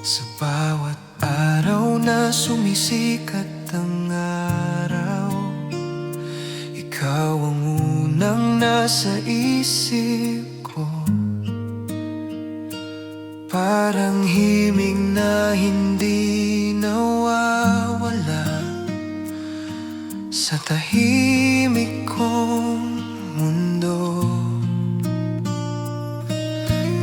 Sa bawat araw na sumisikat ang araw, ikaw ang unang nasa isip ko. Parang himig na hindi nawawala sa tahimik kong mundo.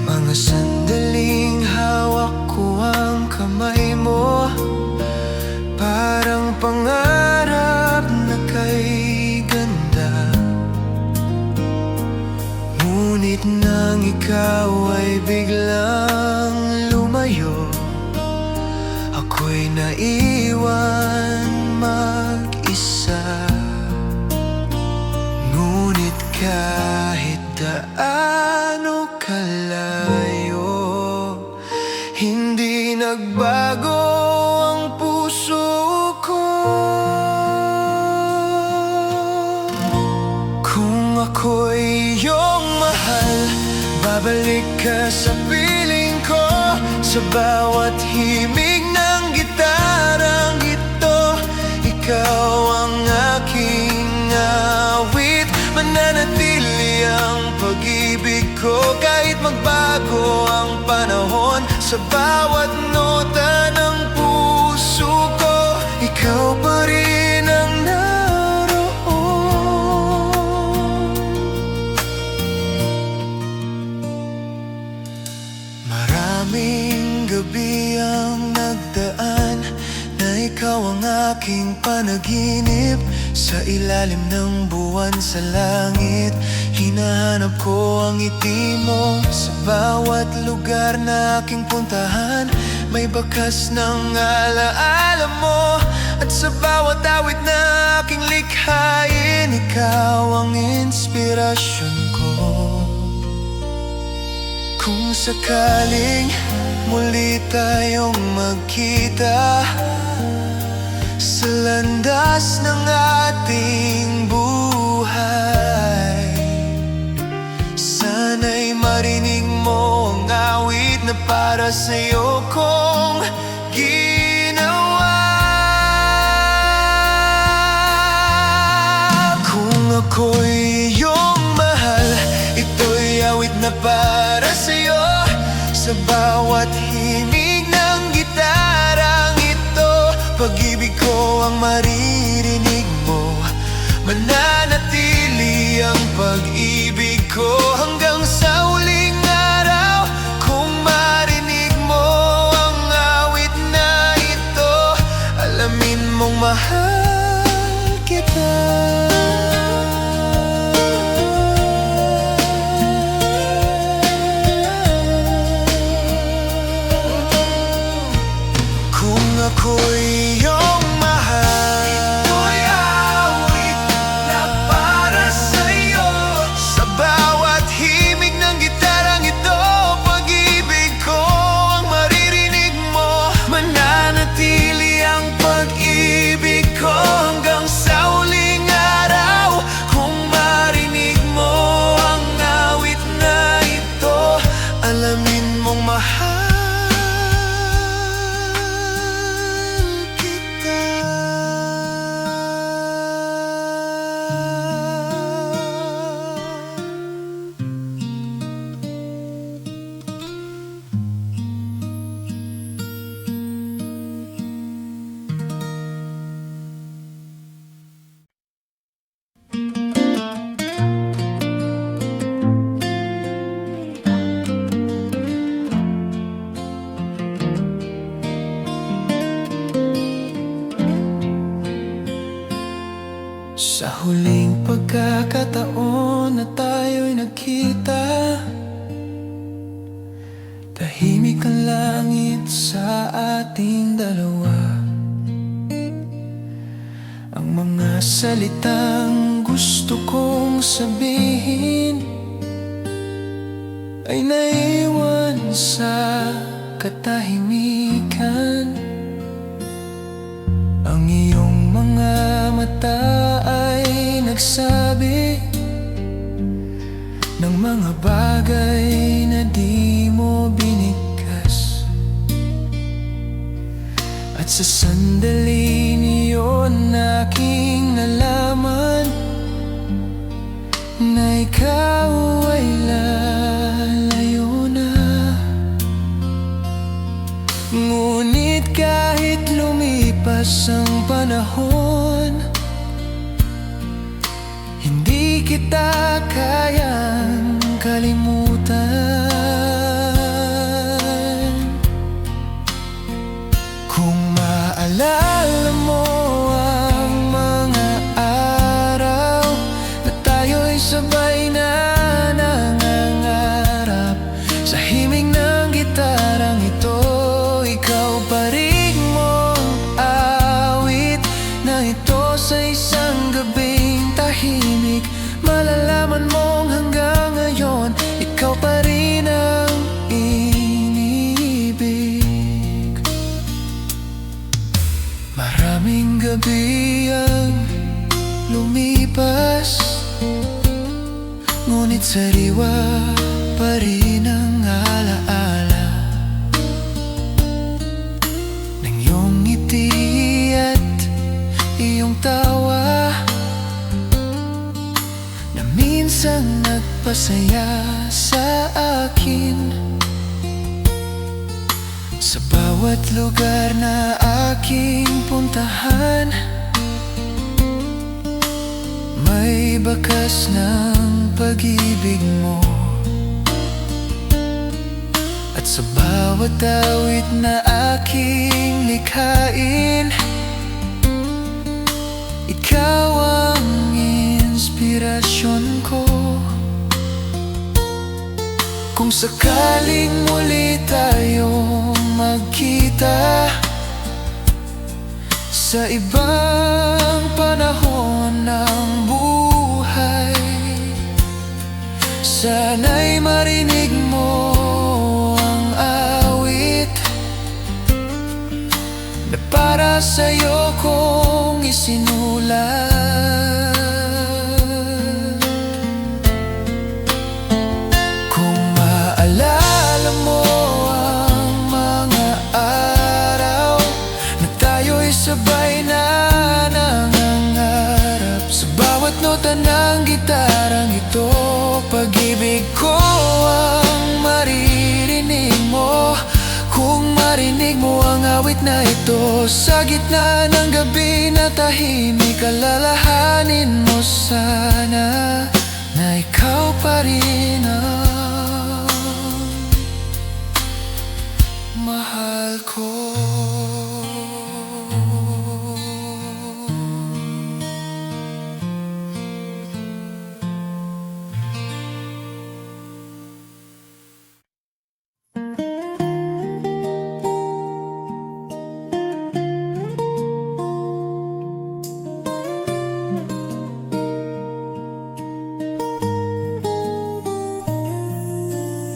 Mga sandaling hawak ko ang kamay mo, parang pangarap na kay ganda. Ngunit nang ikaw ay biglang lumayo, ako'y naiwan mag-isa. Ngunit kahit gaano kalayo, hindi nagbago ang puso ko. Kung ako'y iyong mahal, babalik ka sa piling ko. Sa bawat himig ng gitarang ito, ikaw ang aking awit. Mananatili ang pag-ibig ko kahit magbago ang panahon. Sa bawat nota ng puso ko, ikaw pa rin ang naroon. Maraming gabi ang nagdaan na ikaw ang aking panaginip. Sa ilalim ng buwan sa langit, hinahanap ko ang ngiti mo. Sa bawat lugar na aking puntahan, may bakas ng alaala mo. At sa bawat awit na aking likhain, ikaw ang inspirasyon ko. Kung sakaling muli tayong magkita sa landas ng ating buhay, sana'y marinig mo ang awit na para sa'yo kong ginawa. Kung ako'y iyong mahal, ito'y awit na para sa'yo. Sa bawat himig ng gitarang ito, pag-ibig ko ang maririnig mo. Mananatili ang pag-ibig ko hanggang sa huling araw. Kung marinig mo ang awit na ito, alamin mong mahal kita. Kung ako'y iyong mahal, ito'y awit na para sa'yo. Sa bawat himig ng gitarang ito, pag-ibig ko ang maririnig mo. Mananatili ang pag-ibig ko hanggang sa huling araw. Kung marinig mo ang awit na ito, alamin mong mahal kita. Sa huling pagkakataon na tayo'y nagkita, tahimik ang langit sa ating dalawa. Ang mga salitang gusto kong sabihin ay naiwan sa katahimikan. Ang iyong mga mata ay nagsabi ng mga bagay na di mo binigkas. At sa sandaling iyon aking nalaman na ikaw ay lalayo na. Ngunit kahit lumipas ang panahon, hindi kita kayang kalimutan. Kung maalala mo ang mga araw na tayo'y sabay na nangangarap sa himig ng gitarang ito, ikaw pa rin mong awit na ito sa isang gabing tahimik. Malalaman mong hanggang ngayon, ikaw pa rin ang iniibig. Maraming gabi ang lumipas, ngunit sariwa pa rin ang alaala ng iyong ngiti at iyong tawa na minsan nagpasaya sa akin. Sa bawat lugar na aking puntahan, may bakas ng pag-ibig mo. At sa bawat awit na aking likhain, ikaw ang inspirasyon ko. Kung sakaling muli tayong magkita sa ibang panahon ng buhay, sana'y marinig mo ang awit na para sa'yo kong isinulat. Kung maalala mo ang mga araw na tayo'y sabay na nangangarap sa bawat nota ng gitarang ito, pag-ibig ko ang maririnig mo. Kung marinig mo ang awit na ito sa gitna ng gabi na tahimik, alalahanin mo sana na ikaw pa rin ang mahal ko.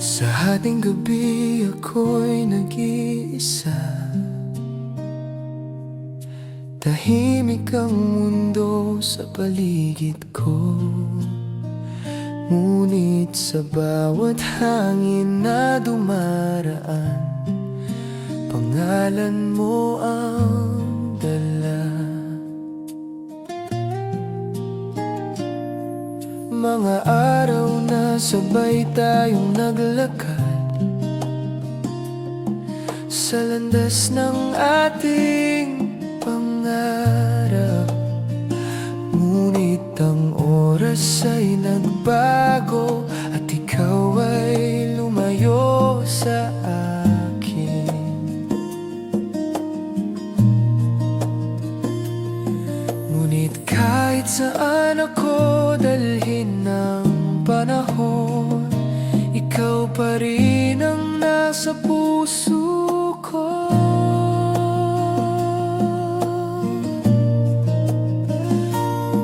Sa hating gabi ako'y nag-iisa, tahimik ang mundo sa paligid ko. Ngunit sa bawat hangin na dumaraan, pangalan mo ang dala. Mga araw na sabay tayong naglakad sa landas ng ating pangarap, ngunit ang oras ay nagbago at ikaw ay lumayo sa akin. Ngunit kahit saan ako dalhin ng panahon, ikaw pa rin ang nasa puso ko.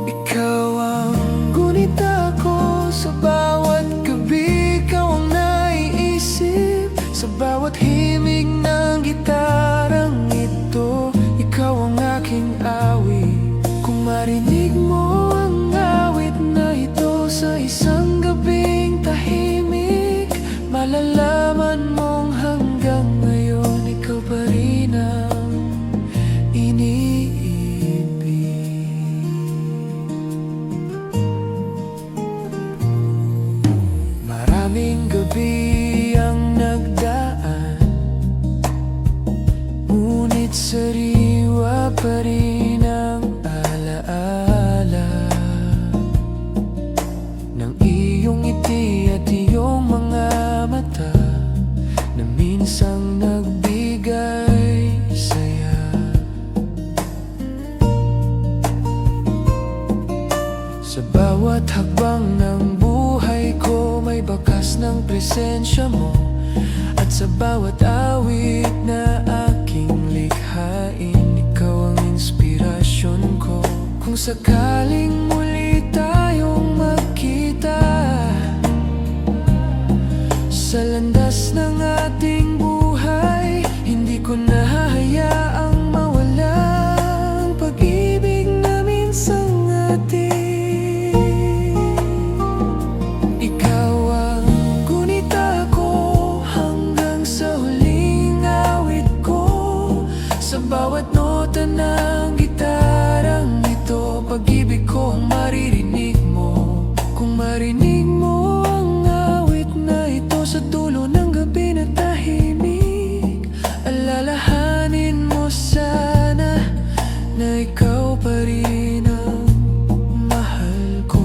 Ikaw ang gunita ko sa bawat gabi, ikaw ang naiisip sa bawat himig ng gitarang ito. Ikaw ang aking awit. Kung marinig mo ang awit na ito sa isang gabing tahimik, malalaman mong hanggang ngayon Ngunit sariwa pa rin ang alaala ng iyong ngiti at iyong mga mata na minsang nagbigay saya. Sa bawat hakbang ng buhay ko may bakas ng presensya mo, at sa bawat awit na aking likhain, ikaw ang inspirasyon ko. Kung sakaling muli tayong magkita sa landas ng ating buhay, hindi ko nahahayaang mawala ang pag-ibig na minsang atin. Ikaw ang gunita ko hanggang sa huling awit ko. Sa bawat nota ng gitarang ito, pag-ibig ko ang maririnig mo. Kung marinig mo ang awit na ito sa dulo ng gabi na tahimik, alalahanin mo sana na ikaw pa rin ang mahal ko.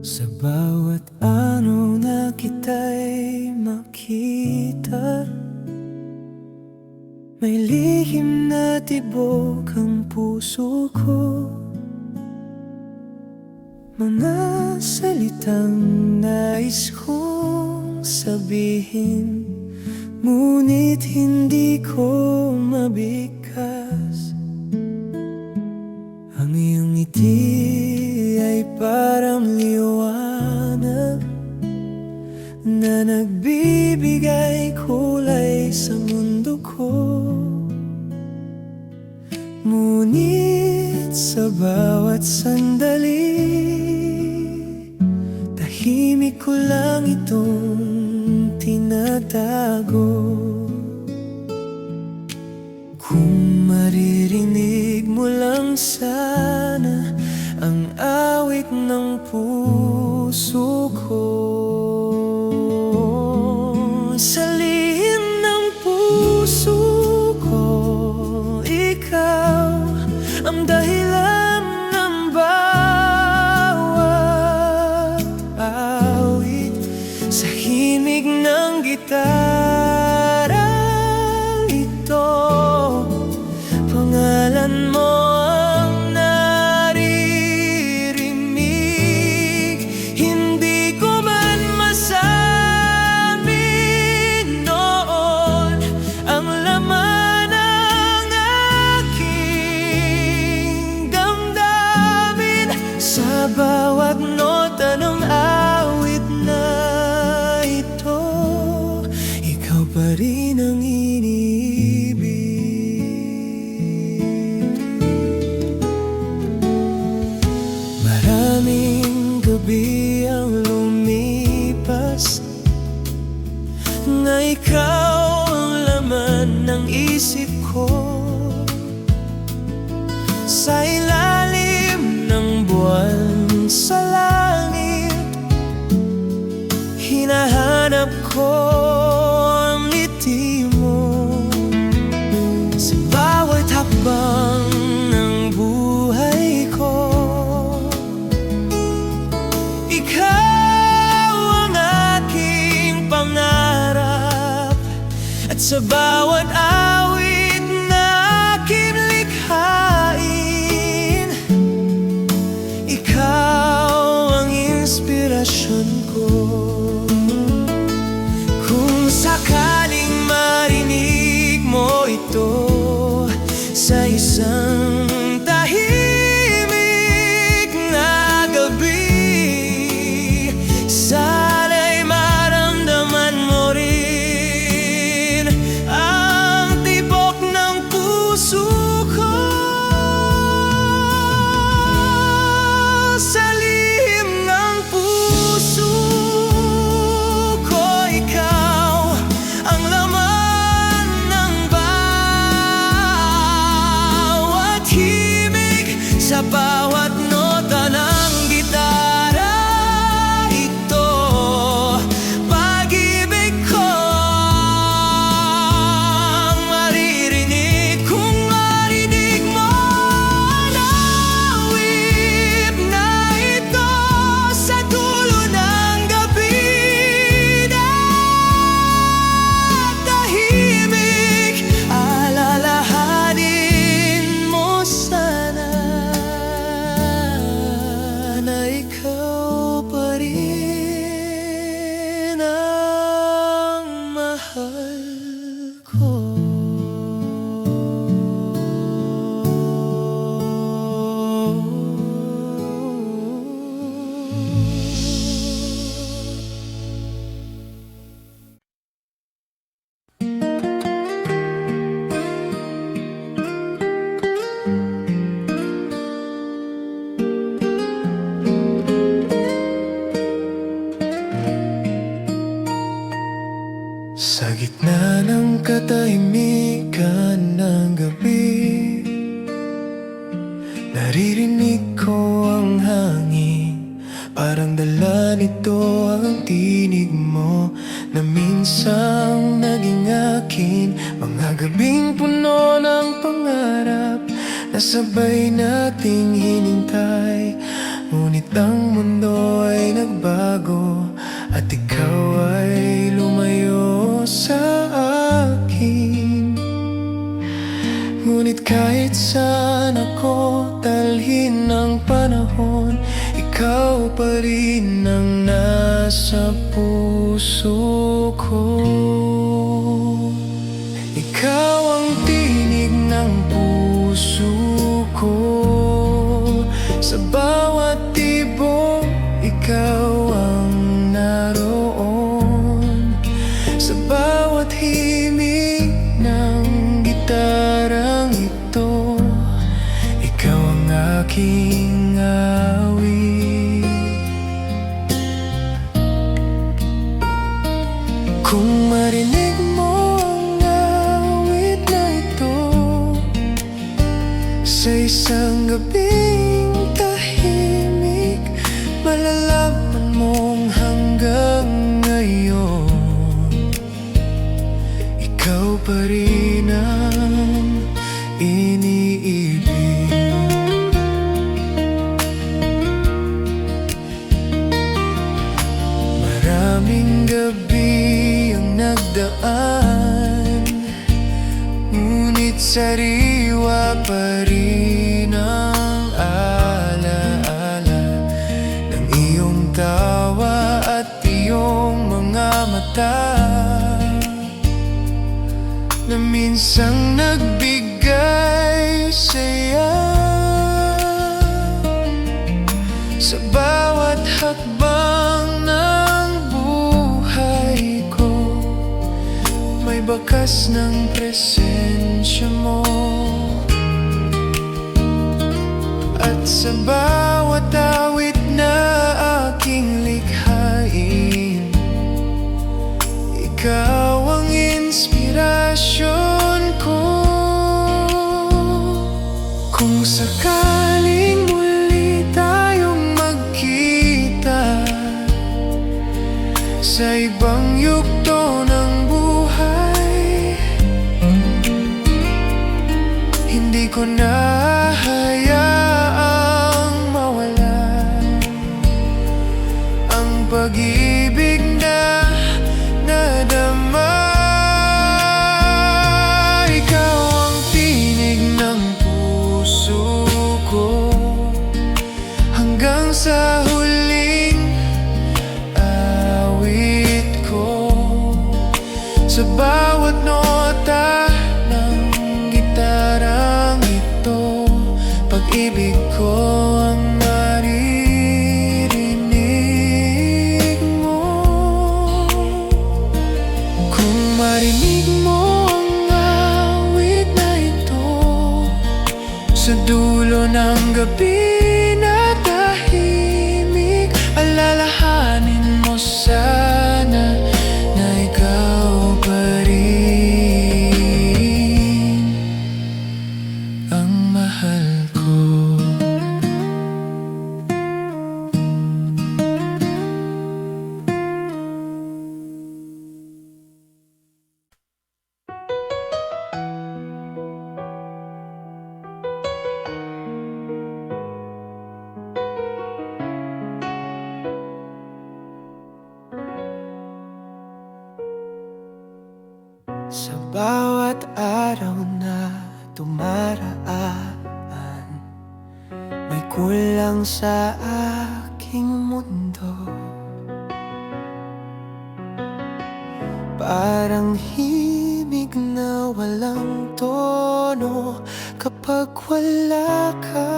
Sa bawat araw na kita'y makita, may lihim na tibok ang puso ko. Mga salitang nais kong sabihin, ngunit hindi ko mabigkas. Ang iyong ngiti ay parang liwanag na nagbibigay kulay sa mundo ko. Ngunit sa bawat sandali, tahimik ko lang itong tinatago. Kung maririnig mo lang sana ang awit ng puso ko. Sa lihim ng puso ko, ikaw ang dahilan ng bawat awit. Sa himig ng gitara ito, pangalan mo ang naririnig. Hindi ko man masabi noon ang laman ng aking damdamin. Sa bawat nota ng awit na ito, ikaw pa rin ang maraming gabi ang lumipas na ikaw ang laman ng isip ko. Sa ilalim ng buwan sa langit, hinahanap ko ang ngiti mo. Sa bawat hakbang ng buhay ko, ikaw ang aking pangarap. At sa bawat awit na aking likhain, ikaw ang inspirasyon inspirasyon ko. Kung sakaling marinig mo ito sa isang tahimik na gabi, sana'y maramdaman mo rin ang tibok ng puso ko. Sa lihim ng puso ko, ikaw ang laman ng bawat himig, sa bawat nota ng gitara. Ito, pag-ibig ko ang maririnig. Kung marinig mo ang awit na ito sa dulo ng gabi na tahimik, alalahanin mo sana na ikaw pa rin ang mahal ko. Sa gitna ng katahimikan ng gabi, naririnig ko ang hangin, parang dala nito ang tinig mo na minsang naging akin. Mga gabing puno ng pangarap na sabay nating hinintay, ngunit ang mundo ay nagbago at ikaw ay lumayo sa akin. Ngunit kahit saan ako dalhin ng panahon, ikaw pa rin ang nasa puso ko. Ikaw ang tinig ng puso ko, sa bawat tibok ikaw ang naroon, sa bawat himig ng gitarang ito. Ikaw ang aking awit. Kung marinig mo ang awit na ito sa isang gabing tahimik, malalaman mong hanggang ngayon ikaw pa rin ang iniibig. Maraming gabi ang nagdaan, ngunit sariwa pa rin ang alaala ng iyong tawa at iyong mga mata na minsang nagbigay saya sa bawat hakbang ng buhay ko. May bakas ng presensya mo, at sa bawat awit na aking likhain, ikaw ang inspirasyon ko. Kung sakaling muli tayong magkita sa ibang yugto ng buhay, hindi ko na hayaang mawala ang pag-ibig na nadama. Ikaw ang tinig ng puso ko, hanggang sa huling bawat nota ng gitarang ito, pag-ibig ko ang maririnig mo. Kung marinig mo ang awit na ito, sa dulo ng gabi na tahimik, alalahanin mo sana na ikaw pa rin ang mahal ko. Sa bawat araw na dumaraan, may kulang sa aking mundo. Parang himig na walang tono kapag wala ka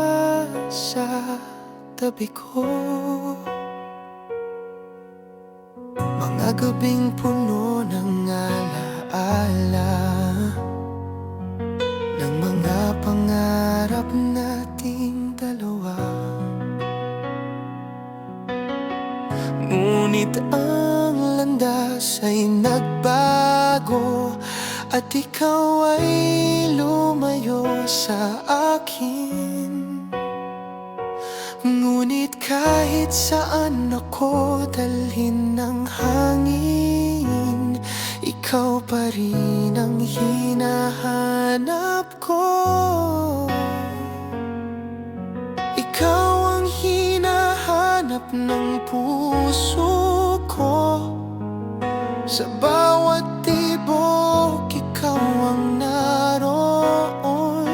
sa tabi ko. Mga gabing puno ng alaala ng mga pangarap nating dalawa. Ngunit ang landas ay nagbago at ikaw ay lumayo sa akin. Ngunit kahit saan ako dalhin ng hangin, ikaw pa rin ang hinahanap ko. Ikaw ang hinahanap ng puso ko. Sa bawat tibok, ikaw ang naroon.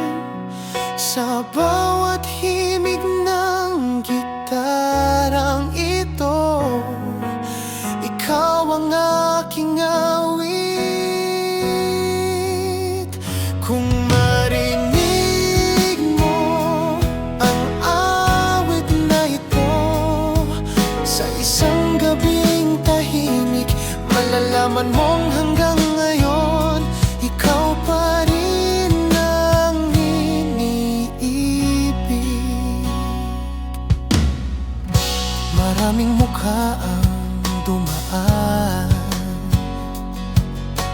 Sa bawat himig ng gitarang ito, ikaw ang aking awit. Kung marinig mo ang awit na ito, sa isang gabing tahimik, malalaman mong hanggang ngayon, ikaw pa rin ang iniibig. Maraming mukha ang dumaan,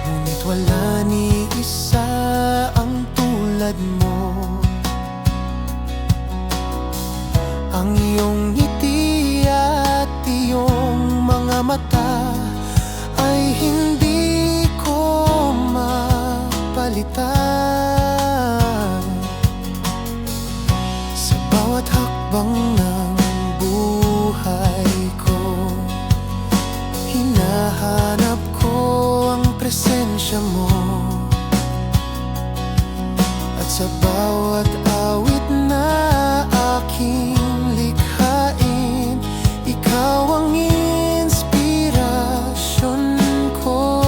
ngunit wala ni isa ang tulad mo. Ang iyong ngiti at iyong mga mata ay hindi ko mapalitan. Sa bawat hakbang ng buhay ko, hinahanap ko ang presensya mo. At sa bawat awit na aking likhain, ikaw ang inspirasyon ko.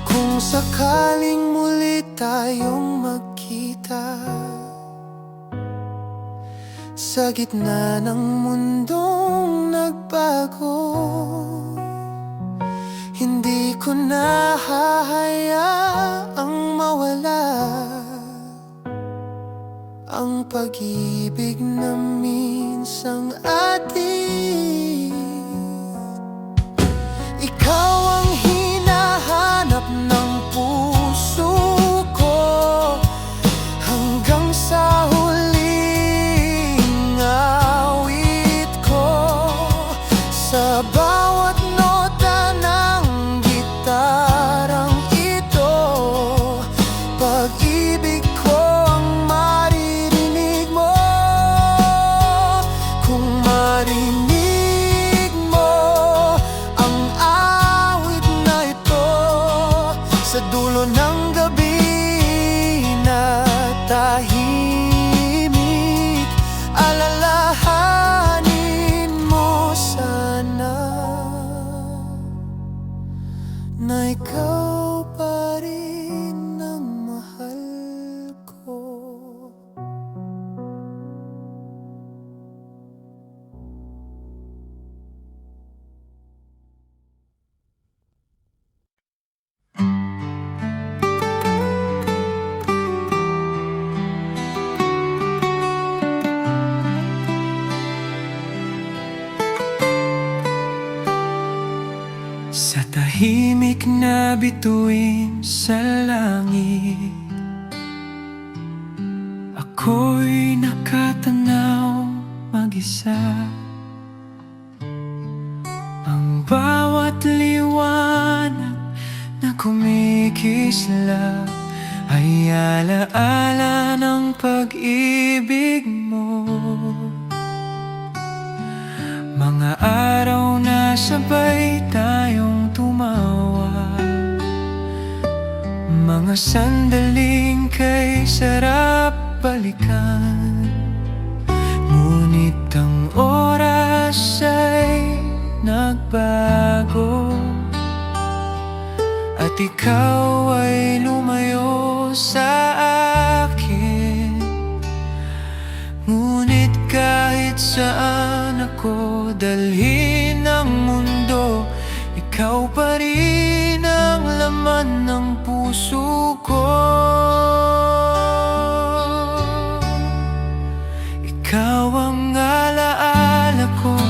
Kung sakaling muli tayong magkita sa gitna ng mundong nagbago, hindi ko na hahayaang mawala ang pag-ibig na minsang atin. Ikaw ang hinahanap ng puso ko hanggang sa huling awit ko. Sa bawat nota ng gitarang ito, pag-ibig ko ang maririnig mo. Kung marinig mo ang awit na ito, sa dulo ng gabi na tahimik, alalahanin mo sana Sa tahimik na bituin sa langit, ako'y nakatanaw mag-isa. Ang bawat liwanag na kumikislap ay alaala ng pag-ibig mo. Mga araw na sabay tayong tumawa, mga sandaling kay sarap balikan. Ngunit ang oras ay nagbago, at ikaw ay lumayo sa akin. Ngunit kahit saan ako dalhin ng mundo, ikaw pa rin ang laman ng puso ko. Ikaw ang alaala ko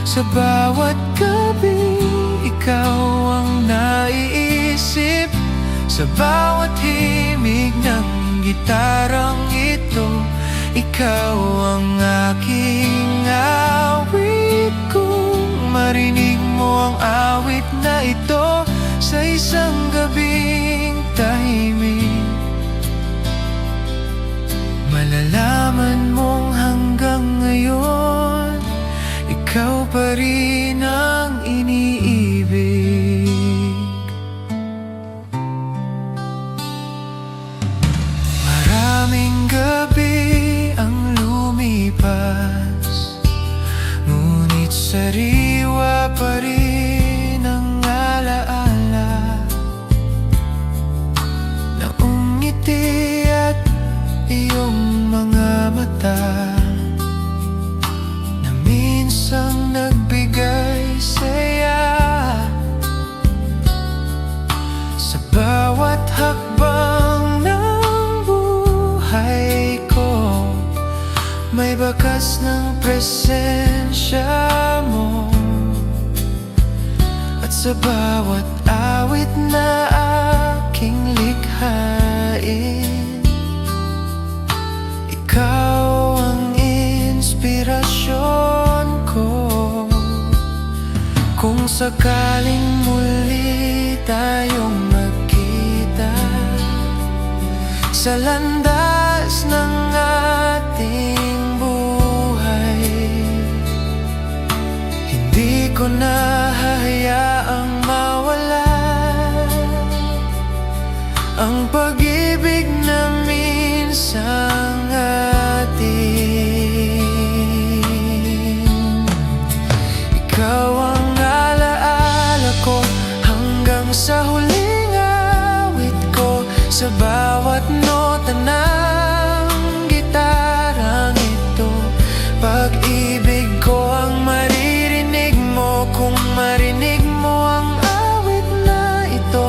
sa bawat gabi, ikaw ang naiisip sa bawat himig ng gitarang ito. Ikaw ang aking awit, kung marinig mo ang awit na ito sa isang gabing tahimik, malalaman mong hanggang ngayon ikaw pa rin ang iniibig. Maraming gabi ang lumipas, ngunit sariwa pa rin ang alaala ng ngiti at iyong mga mata na minsang nagbigay saya. Sa bawat hakbang ng buhay ko, may bakas ng presensya mo. At sa bawat awit na aking likhain, ikaw ang inspirasyon ko. Kung sakaling muli tayong magkita sa landas ng ating buhay, hindi ko na hahayaang mawala ang pag-ibig na minsang atin. Ikaw ang alaala ko hanggang sa huling awit ko, sa bawat nota ng gitarang ito. Pag-ibig ko ang maririnig mo kung marinig mo ang awit na ito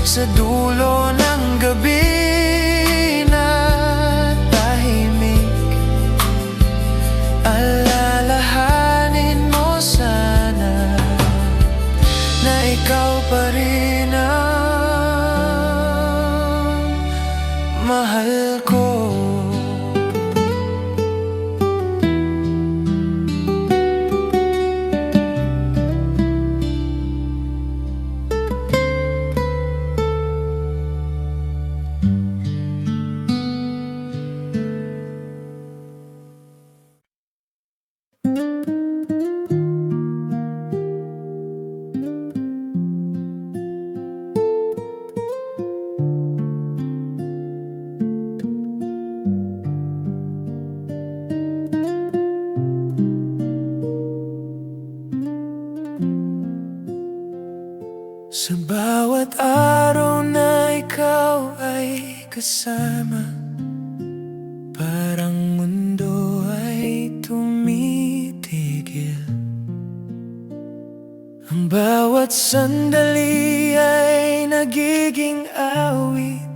sa dulo ng gabi na tahimik. Alalahanin mo sana na ikaw pa rin ang mahal ko. Sa bawat araw na ikaw ay kasama, parang mundo ay tumitigil. Ang bawat sandali ay nagiging awit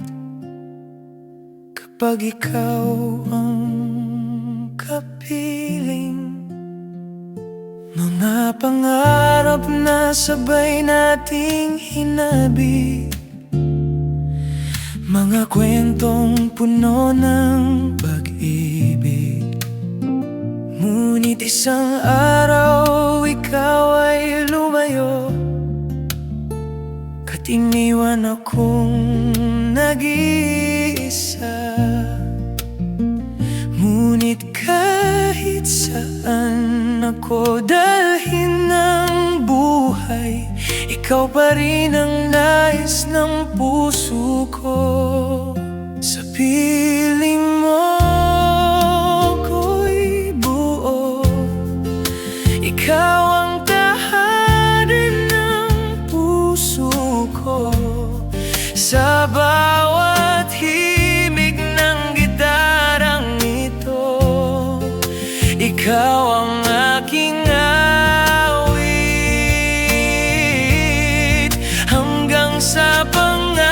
kapag ikaw ang kapiling. Mga pangarap na sabay nating hinabi, mga kwentong puno ng pag-ibig. Ngunit isang araw ikaw ay lumayo, at iniwan akong nag-iisa. Ngunit kahit saan ako dalhin ng buhay, ikaw pa rin ang nais ng puso ko. Sa piling mo ko'y buo, ikaw ang tahanan ng puso ko. Sa bawat himig ng gitarang ito, ikaw ang aking awit, hanggang sa pangarap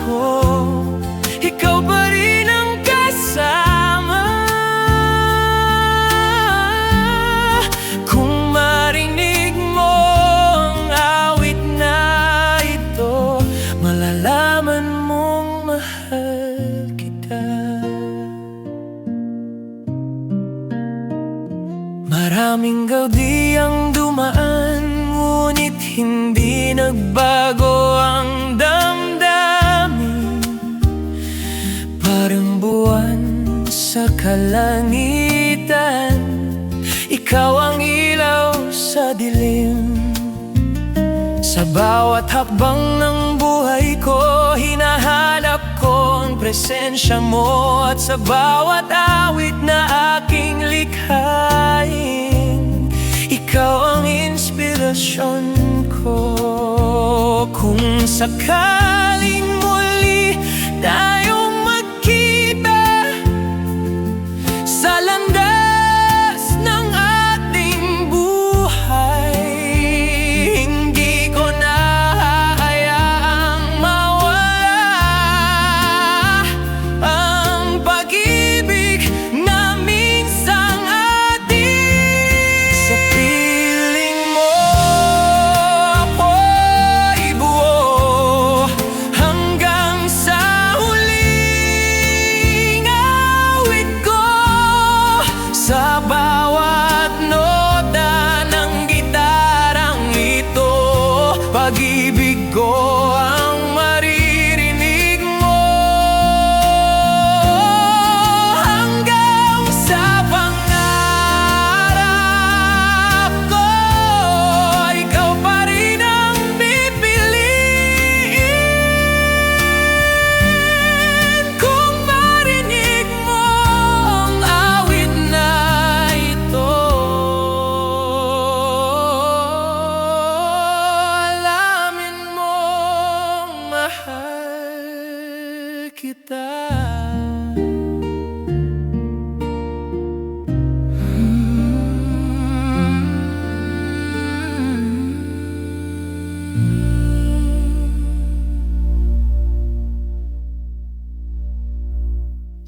ko, ikaw pa rin ang kasama. Kung marinig mo ang awit na ito, malalaman mong mahal kita. Maraming gaudi ang dumaan, ngunit hindi nagbago ang damdamin. Parang buwan sa kalangitan, ikaw ang ilaw sa dilim. Sa bawat hakbang ng buhay ko, hinahanap ko ang presensya mo. At sa bawat awit na aking likhain, ikaw ang inspirasyon ko. Kung sakaling muli tayong magkita sa landas ng ating buhay, hindi ko na hahayaang mawala ang pag-ibig na minsang atin. Sa piling mo ako'y buo, hanggang sa huling awit ko. Sa bawat nota ng gitarang ito, pag-ibig ko ang maririnig mo. Hanggang sa pangarap ko, ikaw pa rin ang pipiliin. Kung marinig mo ang awit na ito, alamin mong mahal kita.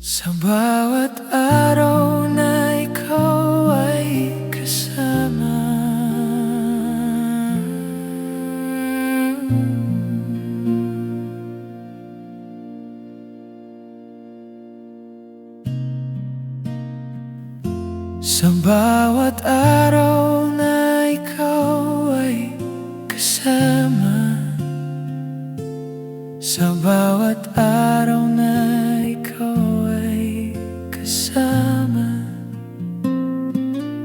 Sa bawat araw na ikaw ay kasama, sa bawat araw na ikaw ay kasama, sa bawat araw na ikaw ay kasama,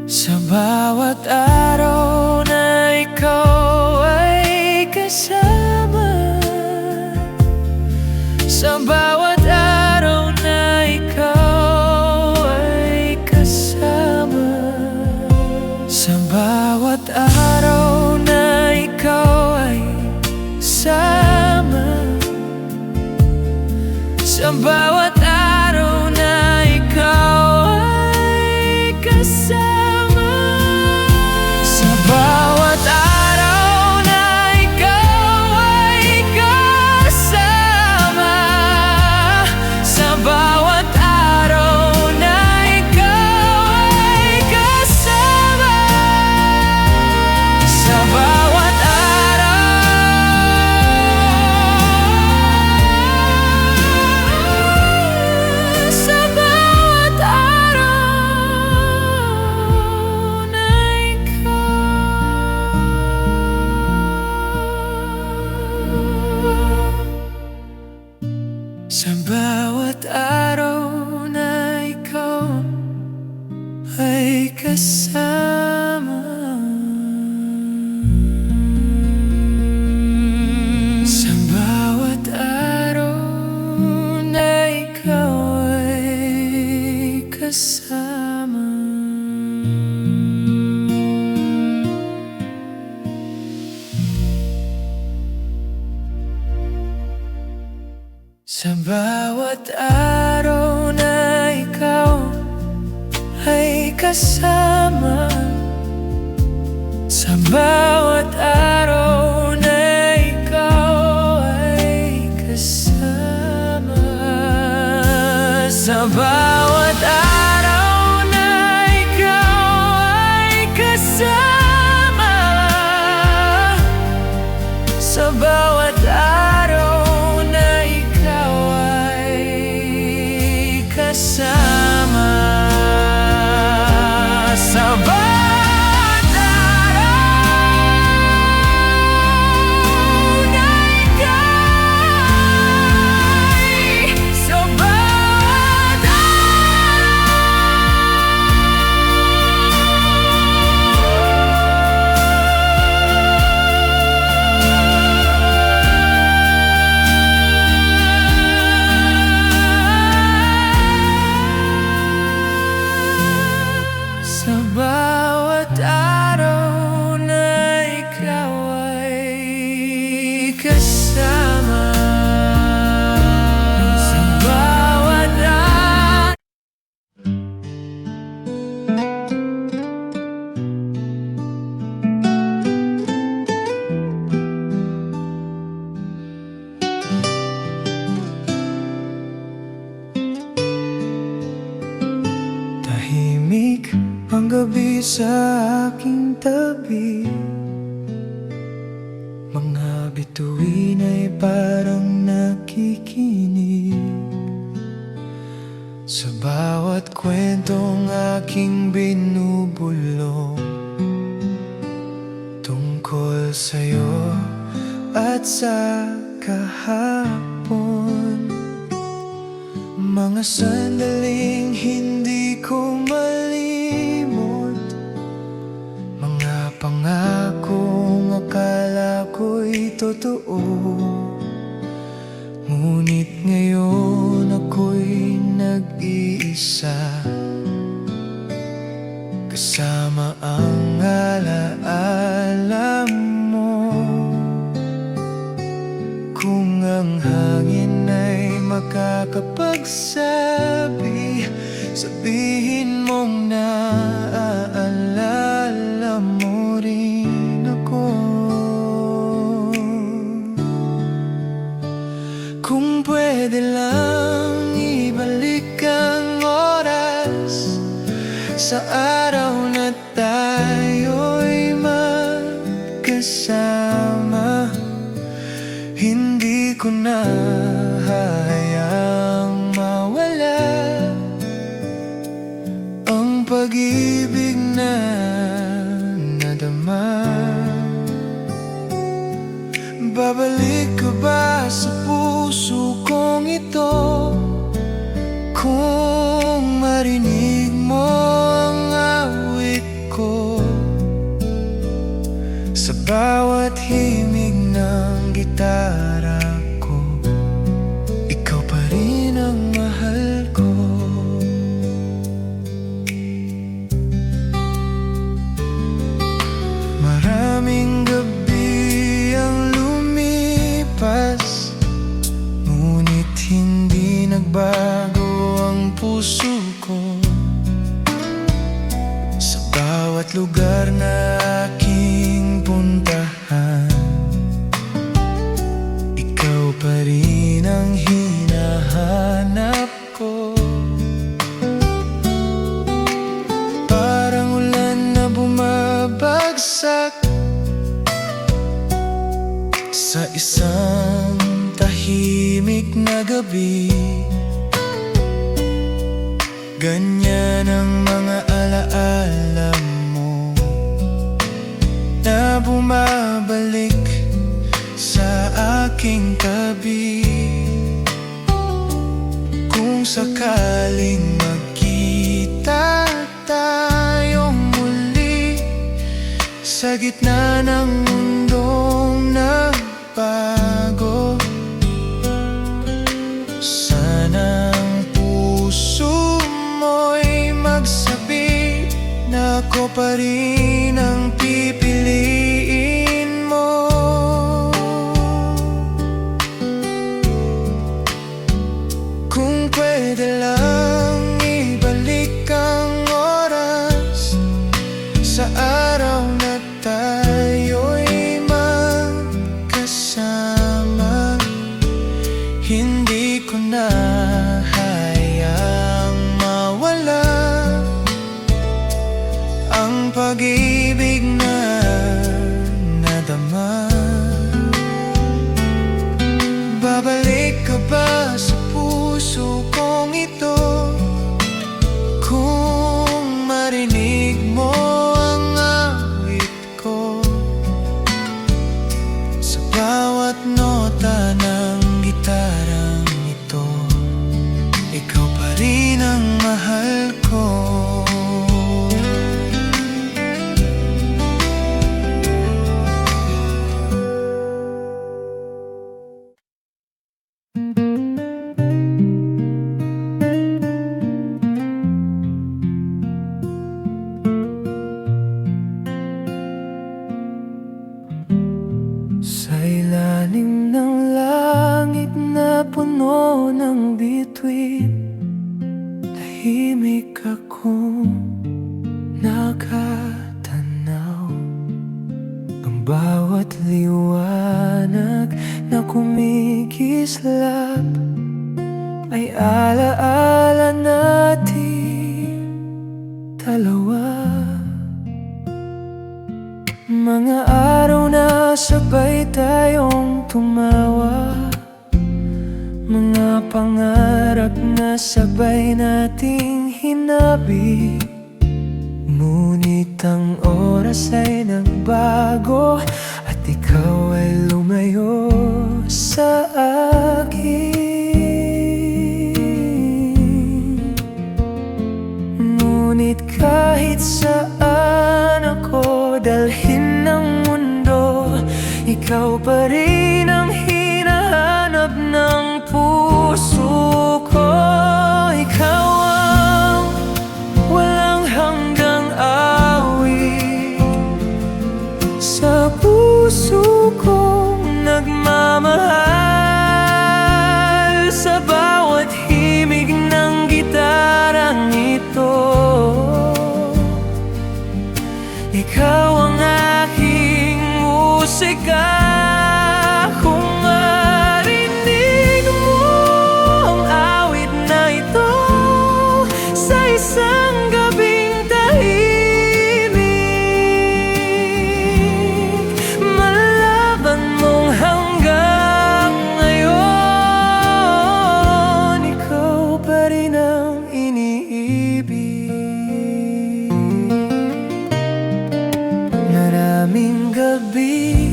sa bawat araw na ikaw ay kasama, sa bawat araw na ikaw ay kasama, sa bawat araw na ikaw ay sama, sa bawat araw na ikaw ay kasama, sa ay kasama. Sa bawat araw na ikaw ay kasama. Sa bawat araw na ikaw ay kasama. Sa bawat araw na ikaw ay kasama. Sa bawat araw na ikaw ay kasama. Sa bawat araw na ikaw ay kasama. Sa bawat araw na ikaw ay sa bawat sa bawat araw na ikaw ay kasama. Sa bawat araw. Tahimik ang gabi sa aking tabi. Mga bituin ay parang nakikinig sa bawat kwentong aking binubulong tungkol sa'yo at sa kahapon. Mga sandaling hindi ko malimot, mga pangakong akala ko'y totoo. Ngunit ngayon ako'y nag-iisa, kasama ang alaala mo. Kung ang hangin ay makakapagsabi, sabihin mong naaalala mo rin ako. Kung pwede lang ibalik ang oras sa araw na tayo'y magkasama, hindi ko na hayaang mawala ang pag-ibig na nadama. Babalik ka ba sa puso kong ito kung marinig mo ang awit ko? Sa bawat himig ng gitara ko, ikaw pa rin ang mahal ko. Maraming gabi ang lumipas, ngunit hindi nagbago ang puso ko. Sa bawat lugar na aking puntahan, ikaw pa rin ang hinahanap ko. Parang ulan na bumabagsak sa isang tahimik na gabi. Ganyan ang mga alaala mo na bumabalik sa aking tabi. Kung sakaling magkita tayo, Sa gitna ng mundong nagbago, sana ang puso mo'y magsabi na ako pa rin ang pipiliin mo. Kung pwede lang ibalik ang oras sa araw na tayo'y magkasama, hindi ko na hayaang mawala ang pag-ibig na nadama. Babalik ka ba sa puso kong ito kung marinig mo ang awit ko? Sa bawat nota ng gitarang ito, ikaw pa rin ang mahal ko. Sa ilalim ng langit na puno ng bituin, tahimik akong nakatanaw. Ang bawat liwanag na kumikislap ay alaala natin dalawa. Mga araw na sabay tayong tumawa, mga pangarap na sabay nating hinabi. Ngunit ang oras ay nagbago at ikaw ay lumayo sa akin. Ngunit kahit saan ako dalhin ng mundo, ikaw pa rin ang hinahanap ng puso ko. Ikaw ang walang hanggang awit sa puso kong nagmamahal. Sa bawat himig ng gitarang ito, ikaw ang aking musika. Kung marinig mo ang awit na ito sa isang gabing tahimik, malaban mong hanggang ngayon, ikaw pa rin ang iniibig. Maraming gabi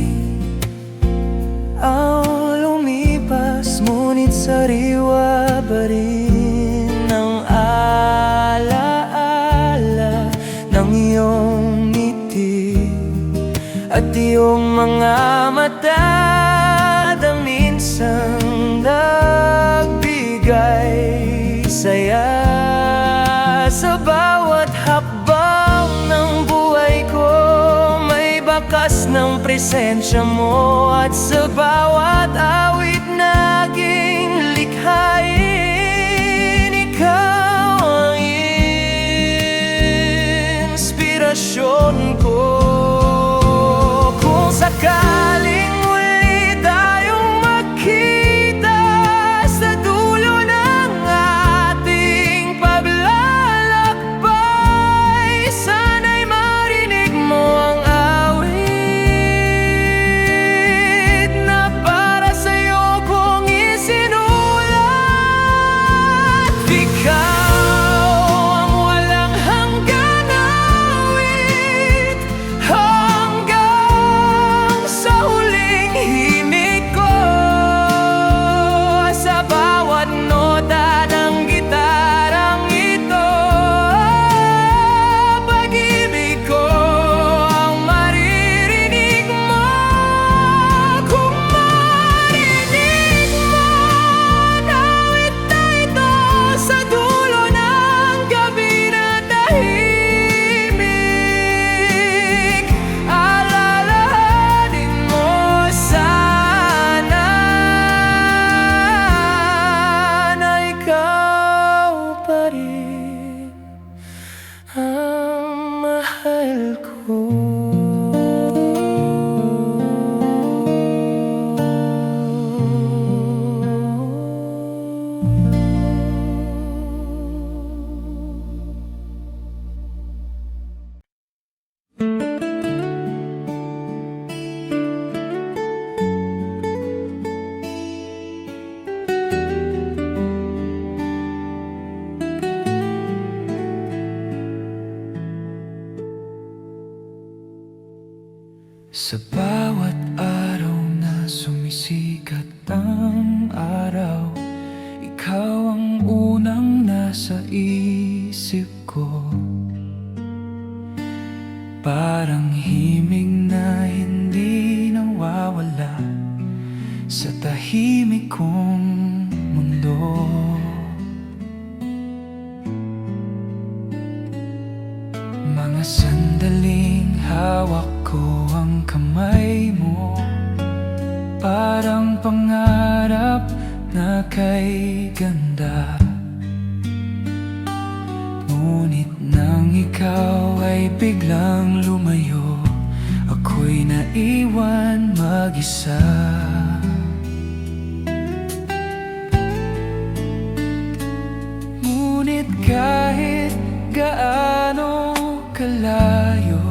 ang lumipas, ngunit sariwa pa rin ang alaala ng iyong ngiti at iyong mga mata na minsang nagbigay saya. Sa bawat hakbang ng buhay ko, may bakas ng presensya mo, at sa bawat awit na aking likhain, ikaw ang inspirasyon ko. Kung sakaling muli tayong magkita sa dulo ng ating paglalakbay, sana'y marinig mo ang awit na para sa'yo kong isinulat. Ikaw ang walang hanggan awit mahal ko. Sa bawat araw na sumisikat ang araw, ikaw ang unang nasa isip ko. Parang himig na hindi nawawala sa tahimik kong mundo. Mga sandaling hawak ko ang kamay mo, parang pangarap na kay ganda. Ngunit nang ikaw ay biglang lumayo, ako'y naiwan mag-isa. Ngunit kahit gaano kalayo,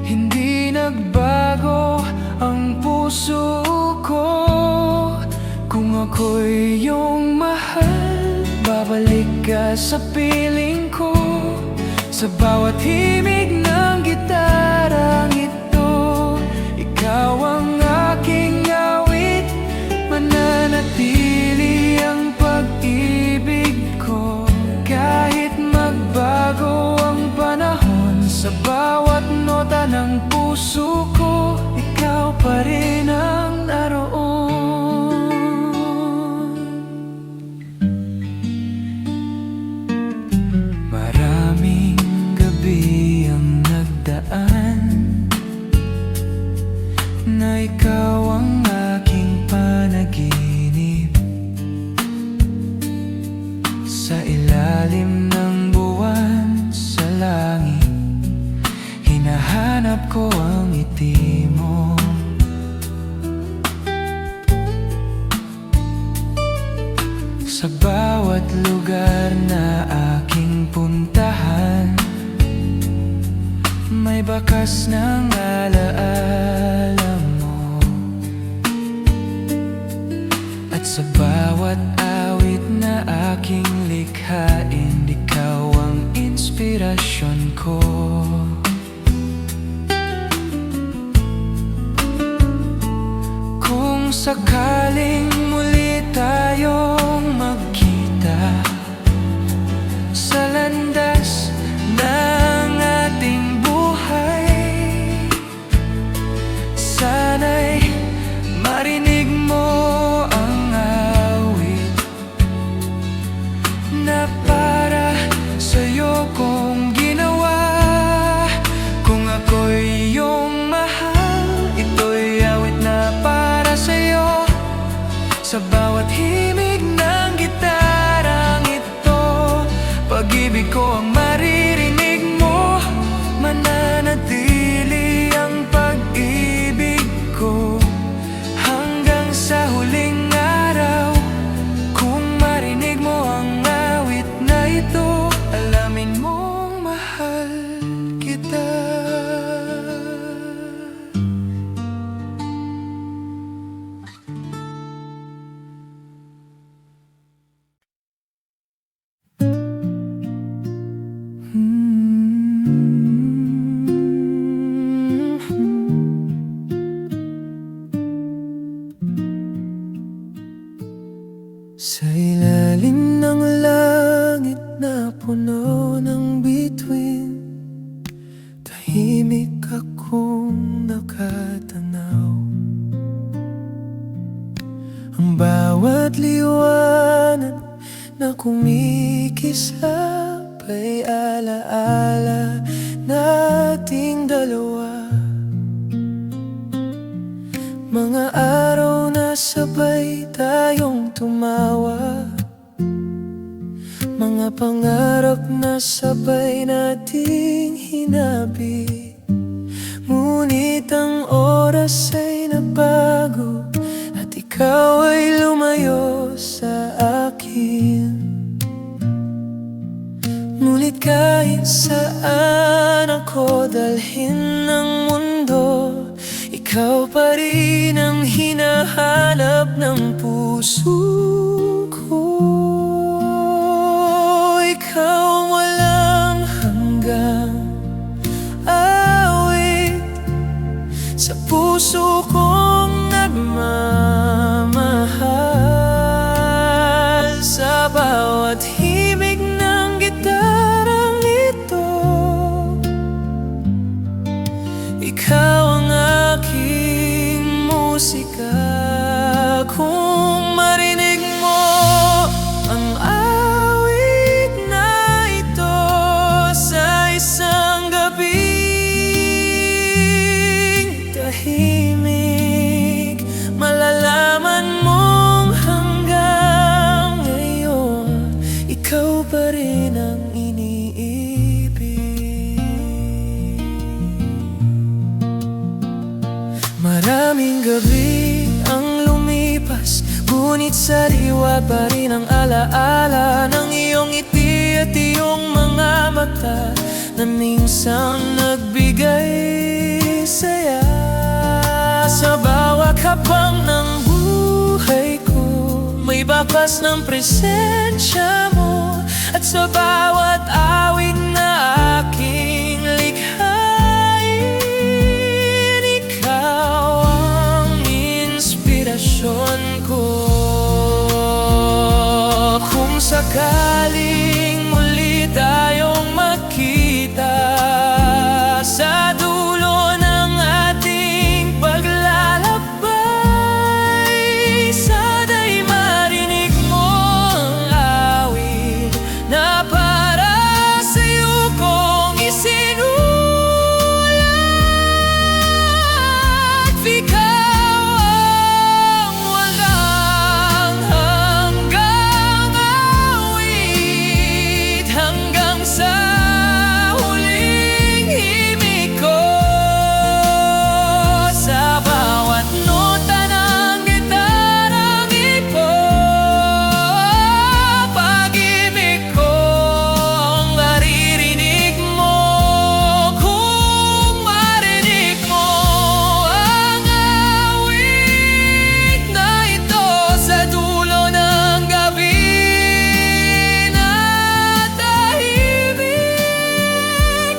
hindi nagbago ang puso ko. Kung ako'y iyong mahal, babalik ka sa piling ko. Sa bawat himig ng gitarang ito, ikaw ang aking awit. Mananatili ang pag-ibig ko kahit magbago ang panahon. Sa bawat nota ng puso ko, ikaw pa rin ang naroon. Maraming gabi ang nagdaan na ikaw ang aking panaginip. Sa ilalim ng buwan sa langit, hinahanap ko ang ngiti mo. Sa bawat lugar na aking puntahan, may bakas ng alaala mo. At sa bawat awit na aking likhain, ikaw ang inspirasyon ko. Kung sakaling muli tayong magkita sa landas ng ating buhay, sana'y marinig mo ang awit na para sa'yo kong ginawa. Kung ako'y iyong mahal, ito'y awit na para sa'yo. Sa bawat himig ng gitarang ito, pag-ibig ko ang maririnig mo. Mananatili ang pag-ibig ko hanggang sa huling araw. Kung marinig mo ang awit na ito, alamin mong mahal kita. Sa ilalim ng langit na puno ng bituin, tahimik akong nakatanaw. Ang bawat liwanag na kumikislap ay alaala nating dalawa. Mga araw na sabay tayong tumawa, mga mga pangarap na sabay nating hinabi. Ngunit ang oras ay nabago at ikaw ay lumayo sa akin. Ngunit kahit saan ako dalhin ng mundo, ikaw pa rin ang hinahanap ng puso ko. Ikaw ang walang hanggang awit sa puso kong nagmamahal. Sa bawat himig ng gitarang ito, ikaw ang aking musika. Kung marinig mo ang awit na ito sa isang gabing tahimik, malalaman mong hanggang ngayon ikaw pa rin ang iniibig. Maraming gabi ang lumipas, ngunit sariwa pa rin ang alaala ng iyong ngiti at iyong mga mata na minsang nagbigay saya. Sa bawat hakbang ng buhay ko, may bakas ng presensya mo. At sa bawat awit na aking likhain, ikaw ang inspirasyon ko. Kung sakaling muli tayong magkita sa dulo ng ating paglalakbay, sana'y marinig mo ang awit na para sa'yo kong isinulat. Ikaw ang walang hanggang awit, hanggang sa huling himig ko. Sa bawat nota ng gitarang ito, pag-ibig ko ang maririnig mo. Kung marinig mo ang awit na ito sa dulo ng gabi na tahimik,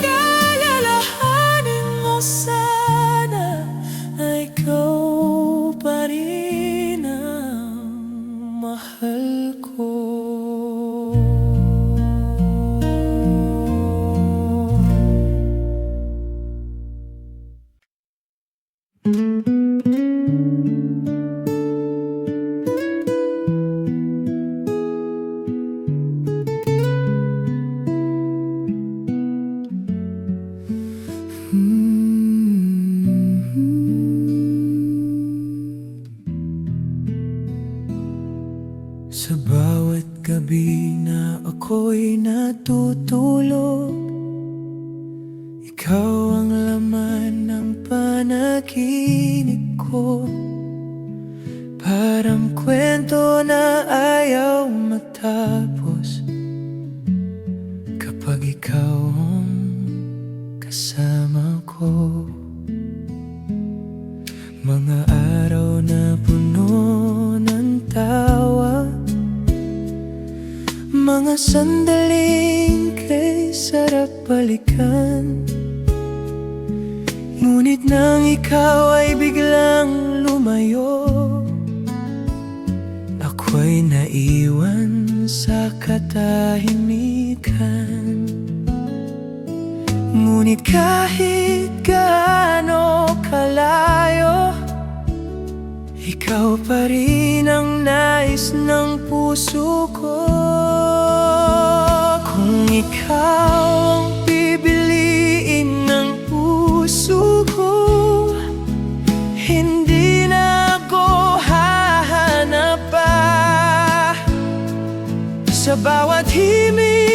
alalahanin mo sana na ikaw pa rin ang mahal ko. Sa bawat gabi na ako'y natutulog, ikaw ang laman ng panaginip ko. Parang kwento na ayaw matapos kapag ikaw ang kasama ko. Mga araw na puno ng tawa, mga sandaling kay sarap balikan. Ngunit nang ikaw ay biglang lumayo, ako'y naiwan sa katahimikan. Ngunit kahit gaano kalayo, ikaw pa rin ang nais ng puso ko. Kung ikaw ang pipiliin ng puso ko, hindi na ako hahanap pa. Sa bawat himig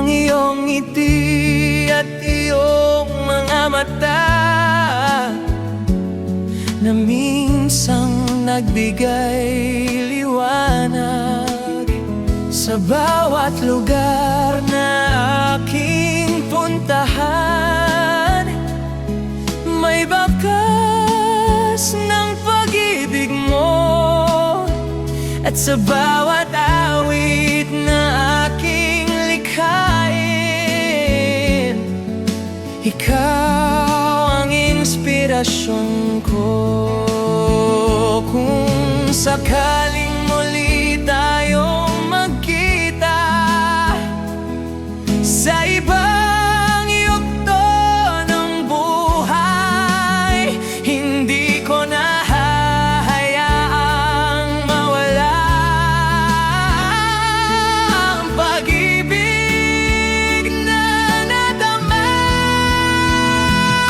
iyong ngiti at iyong mga mata na minsang nagbigay liwanag sa bawat lugar na aking puntahan. May bakas ng pag-ibig mo at sa bawat awit na aking likhain, ikaw ang inspirasyon ko. Kung sakaling muli tayong magkita sa ibang yugto ng buhay, hindi ko na hahayaang mawala ang pag-ibig na nadama.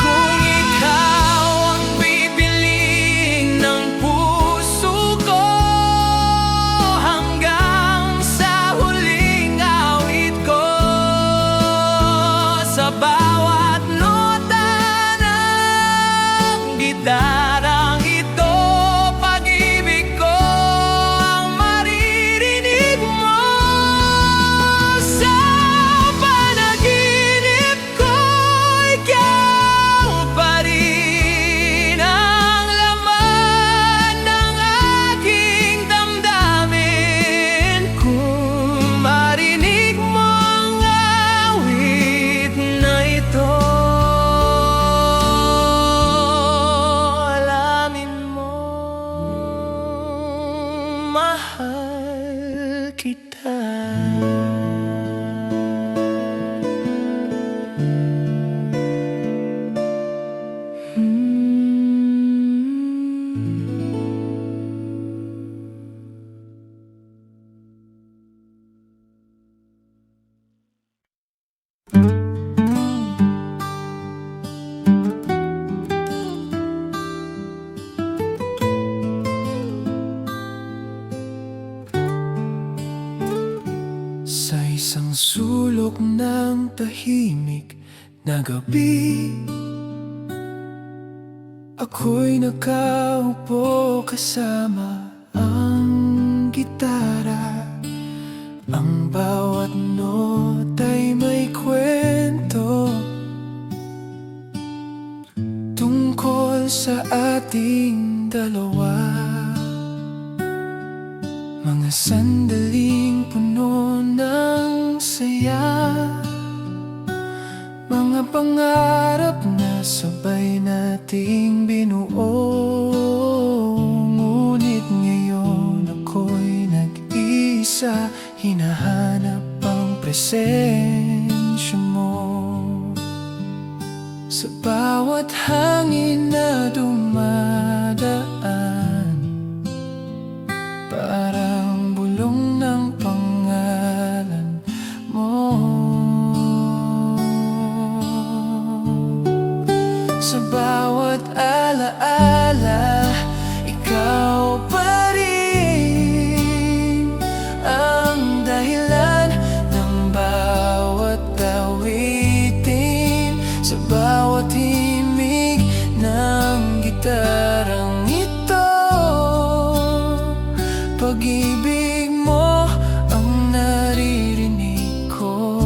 Kung ikaw ang bibiling ng puso ko hanggang sa huling awit ko, sa bawat nota ng gitarang ito, pag-ibig ko ang maririnig mo. Sa panaginip ko, ikaw pa rin ang laman ng aking damdamin. Kung marinig mo ang awit na ito, alamin mo, mahal kita. Sa isang sulok ng tahimik na gabi, ako'y nakaupo kasama ang gitara. Ang bawat nota'y may kwento tungkol sa ating dalawa. Mga sandaling puno ng saya, mga pangarap na sabay nating binuo. Ngunit ngayon ako'y nag-iisa, hinahanap ang presensya mo. Sa bawat hangin na dumadaan, parang bulong ng pangalan mo. Sa bawat alaala, ikaw pa rin ang dahilan ng bawat awitin. Sa bawat himig ng gitarang ito, pag-ibig mo ang naririnig ko.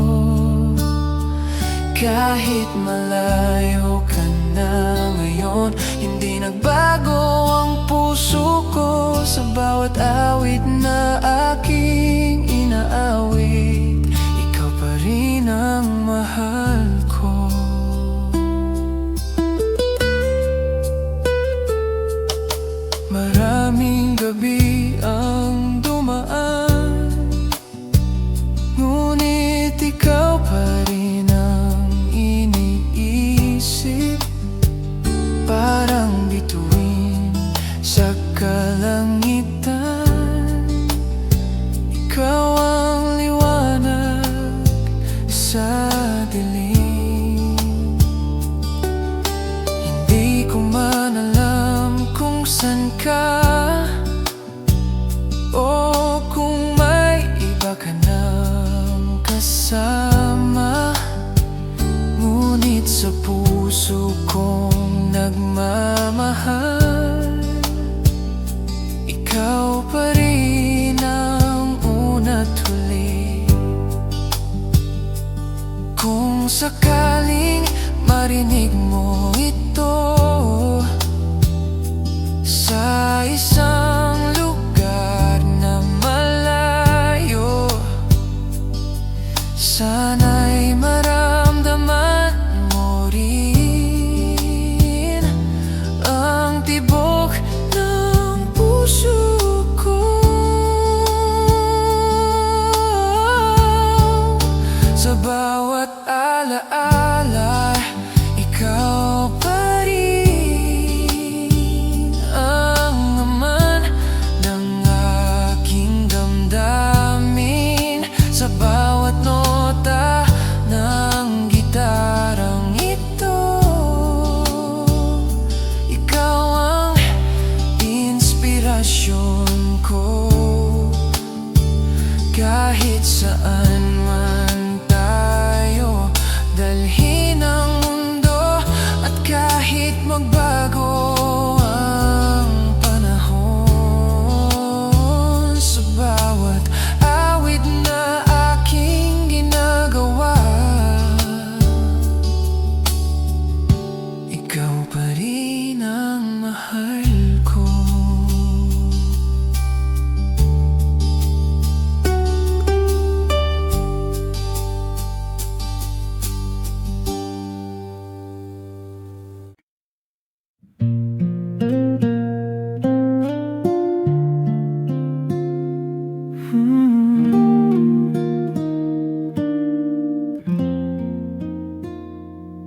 Kahit malayo ka na ngayon, hindi nagbago ang puso ko. Sa bawat awit na aking inaawit, ikaw pa rin ang mahal ko. Maraming gabi ang dumaan, ngunit ikaw pa rin ang iniisip. Parang bituin sa kalangitan, Kahit saan man tayo dalhin ang mundo, at kahit magbago ang panahon, sa bawat awit na aking ginagawa, ikaw pa rin ang mahal ko.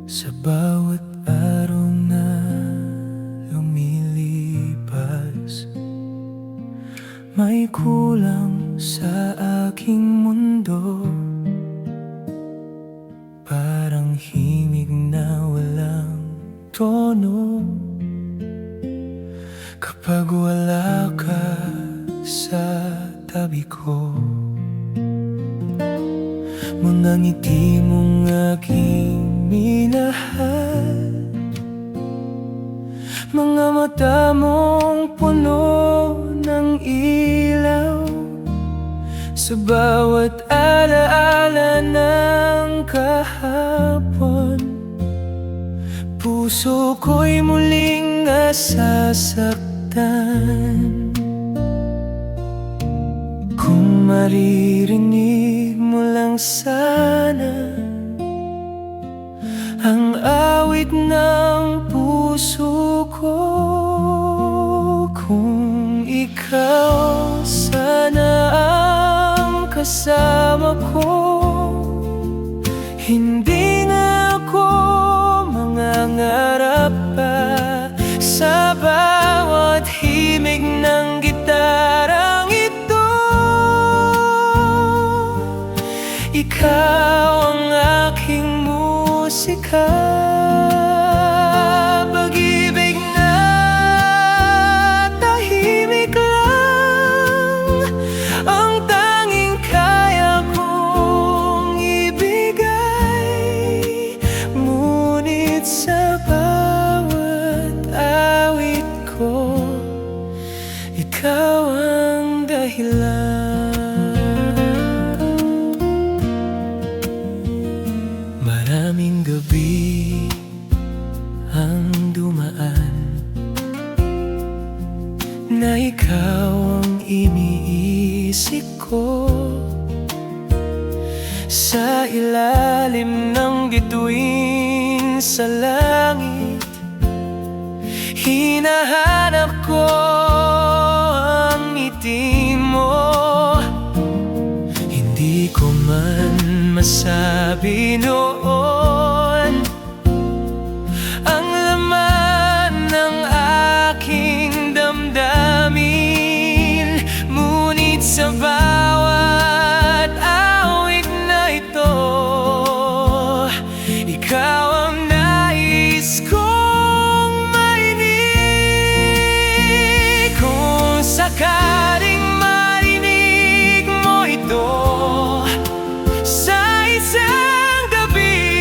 Sa bawat araw na lumilipas, may kulang sa aking mundo. Parang himig na walang tono kapag wala ka sa tabi ko. Mga ngiti mong aking minahal, mga mata mong puno ng ilaw, sa bawat alaala ng kahapon, puso ko'y muling nasasaktan. Kung maririnig mo lang sana ang awit ng puso ko, kung ikaw sana ang kasama ko, hindi na ako mangangarap pa sa bawat himig ng gitarang ito. Ikaw ang aking musika, pag-ibig na tahimik lang ang tanging kaya kong ibigay. Ngunit sa bawat awit ko, ikaw ang dahilan. Maraming gabi ang dumaan na ikaw ang iniisip ko, sa ilalim ng bituin sa langit. Hinahanap ko ang ngiti mo, hindi ko man masabi noon ang laman ng aking damdamin. Ngunit sa bawat awit na ito, ikaw ang nais kong marinig. Kung sakaling marinig mo ito sa isang gabi,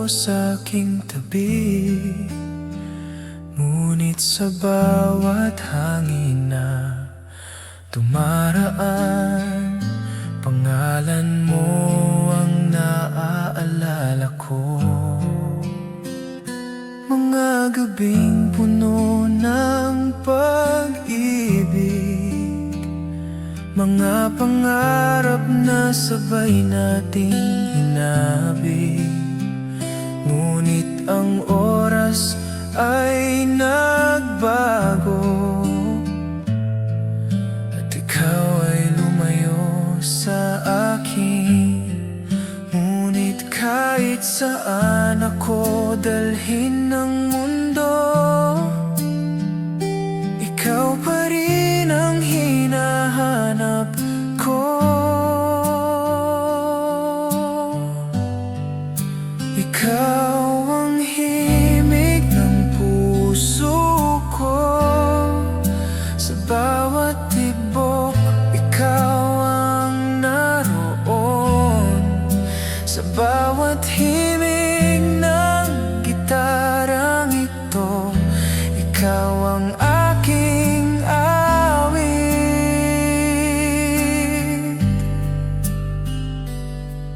sa aking tabi. Ngunit sa bawat hangin na tumaraan, pangalan mo ang naaalala ko. Mga gabing puno ng pag-ibig, mga pangarap na sabay nating hinabig. Ngunit ang oras ay nagbago, at ikaw ay lumayo sa akin. Ngunit kahit saan ako dalhin ng mundo, ikaw pa rin ang hinahanap ko. Ikaw ang himig ng puso ko, sa bawat tibok ikaw ang naroon, sa bawat himig ng gitarang ito, ikaw ang aking awit.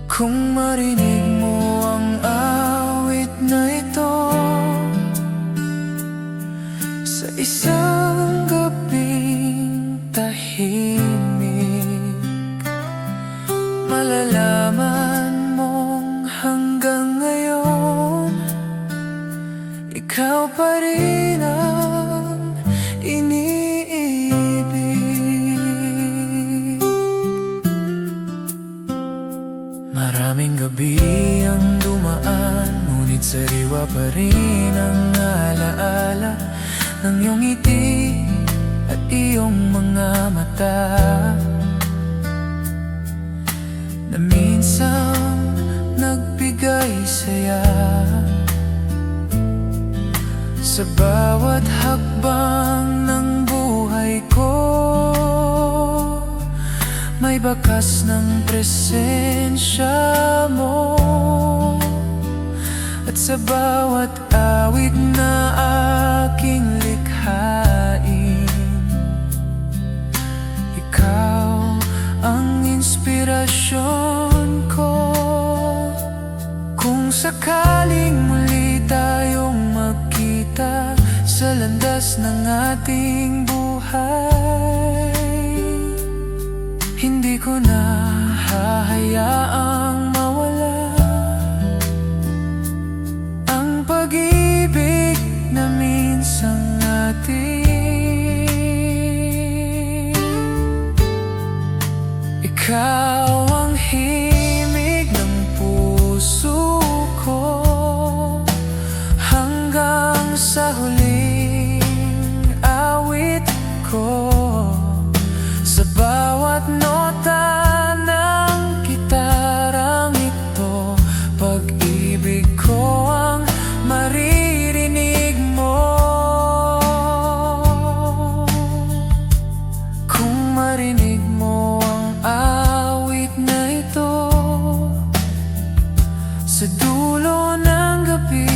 Kung marinig mo ang awit na ito sa isang gabing tahimik, malalaman mong hanggang ngayon ikaw pa rin ang iniibig. Maraming gabi ang dumaan, ngunit sariwa pa rin ang alaala ng iyong ngiti at iyong mga mata, na minsan nagbigay saya. Sa bawat hakbang ng buhay ko, may bakas ng presensya mo. At sa bawat awit na aking likhain, ikaw ang inspirasyon ko. Kung sakaling muli tayong magkita sa landas ng ating buhay, hindi ko na hahayaang mawala ang pag-ibig na minsang atin. Ikaw ang himig ng puso ko, hanggang sa huling awit ko. Sa bawat nota ng gitarang ito, pag-ibig ko ang maririnig mo. Kung marinig mo ang awit na ito sa dulo ng gabi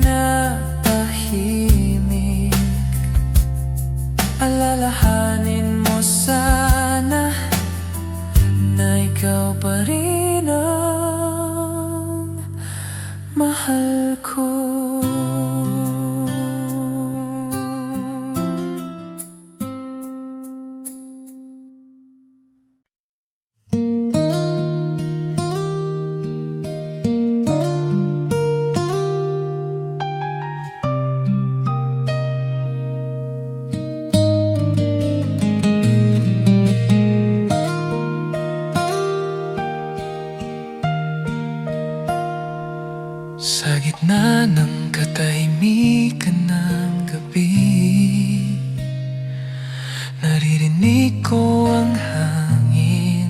na tahimik, alalahanin mo sana na ikaw pa rin ang mahal ko. Sa gitna ng katahimikan ng gabi, naririnig ko ang hangin.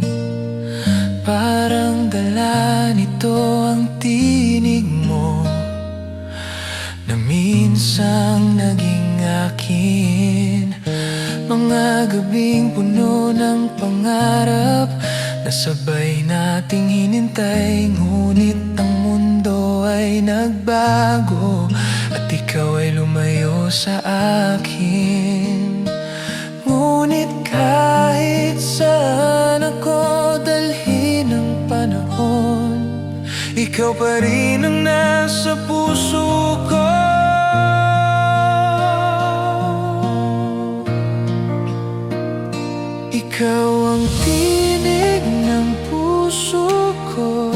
Parang dala nito ang tinig mo, na minsang naging akin. Mga gabing puno ng pangarap na sabay nating hinintay, ngunit ang mundo ay ay nagbago at ikaw ay lumayo sa akin. Ngunit kahit saan ako dalhin ng panahon, ikaw pa rin ang nasa puso ko. Ikaw ang tinig ng puso ko.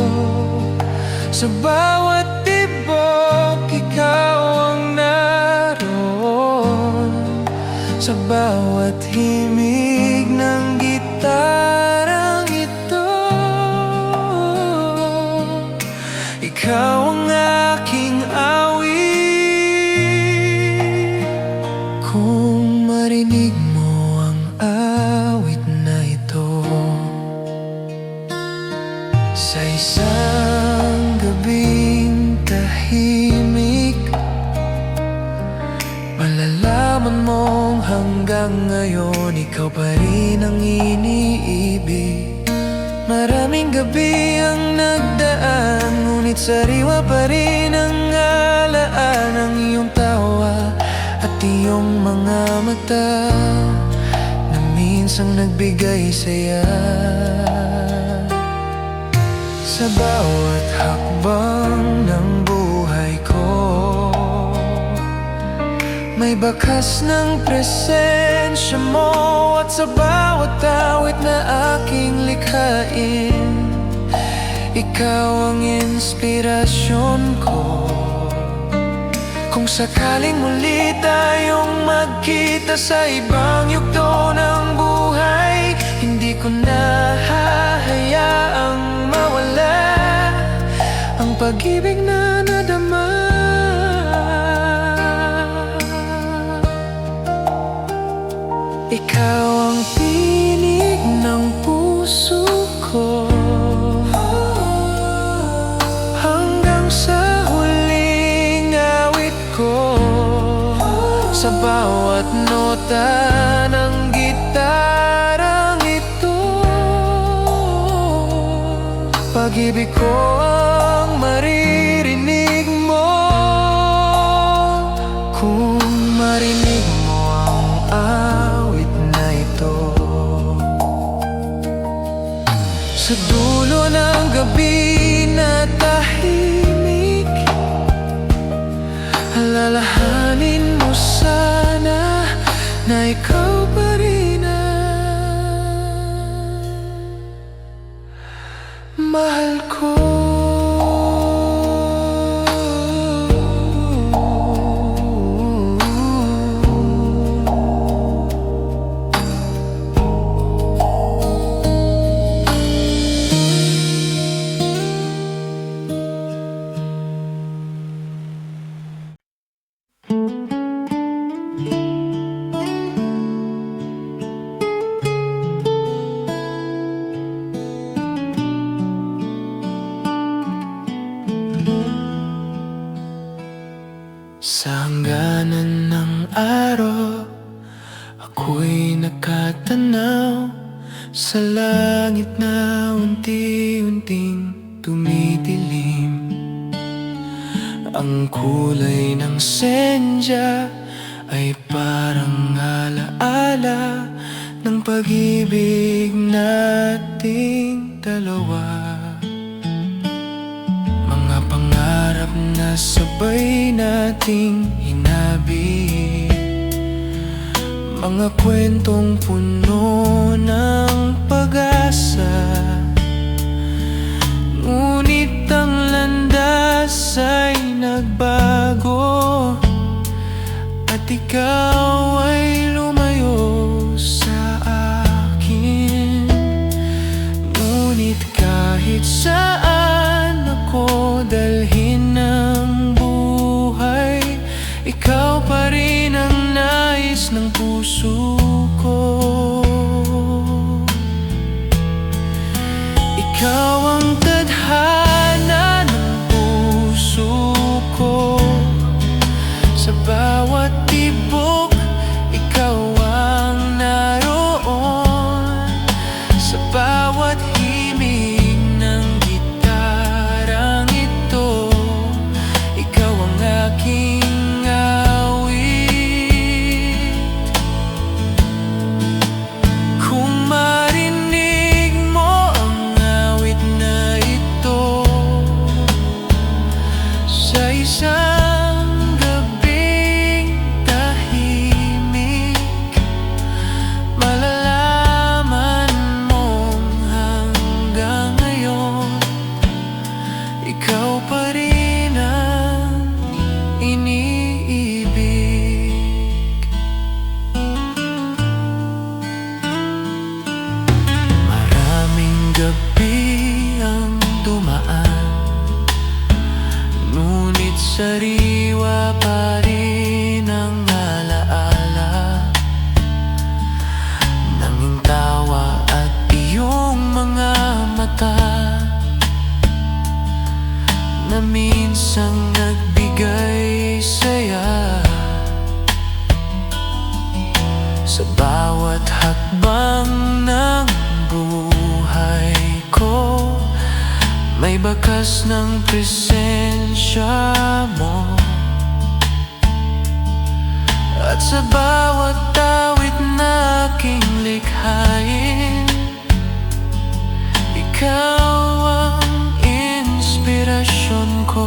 Sa bawat tibok, ikaw ang naroon. Sa bawat himig ng gitarang ito, ikaw ang aking awit. Kung marinig mo ang awit na ito sa isang gabing tahimik, malalaman mong hanggang ngayon ikaw pa rin ang iniibig. Maraming gabi ang nagdaan, ngunit sariwa pa rin ang alaan ng iyong tawa at iyong mga mata na minsang nagbigay saya. Sa bawat hakbang ng buhay ko, may bakas ng presensya mo. At sa bawat awit na aking likhain, ikaw ang inspirasyon ko. Kung sakaling muli tayong magkita sa ibang yugto ng buhay, hindi ko na hahayaang mawala ang pag-ibig na nadama. Ikaw ang tinig ng puso ko, hanggang sa huling awit ko. Sa bawat nota ng gitarang ito, pag-ibig ko ang maririnig mo. Kung marinig mo ang awit na ito, sa dulo ng gabi na tahimik, alalahanin mo sana na ikaw pa rin ang mahal ko. Sa hangganan ng araw, ako'y nakatanaw sa langit na unti-unting tumidilim. Ang kulay ng sendya ay parang alaala ng pag-ibig nating dalawa. Mga pangarap na sabay nating hinabi, mga kwentong puno ng pag-asa. Ngunit ang landas ay nagbago at ikaw ay lumayo sa akin. Ngunit kahit saan ako dalhin ng buhay, ikaw pa rin ang nais ng puso ko. Ikaw ang tadhana ng puso ko. isang gabing tahimik, malalaman mong hanggang ngayon ikaw pa rin ang iniibig. Maraming gabi ang dumaan, ngunit sariwa pa rin ang alaala. Nanging tawa at iyong mga mata na minsang nagbigay saya. Sa bawat hakbang ng buhay ko, may bakas ng presensya mo. At sa bawat awit na aking likhain, ikaw ang inspirasyon ko.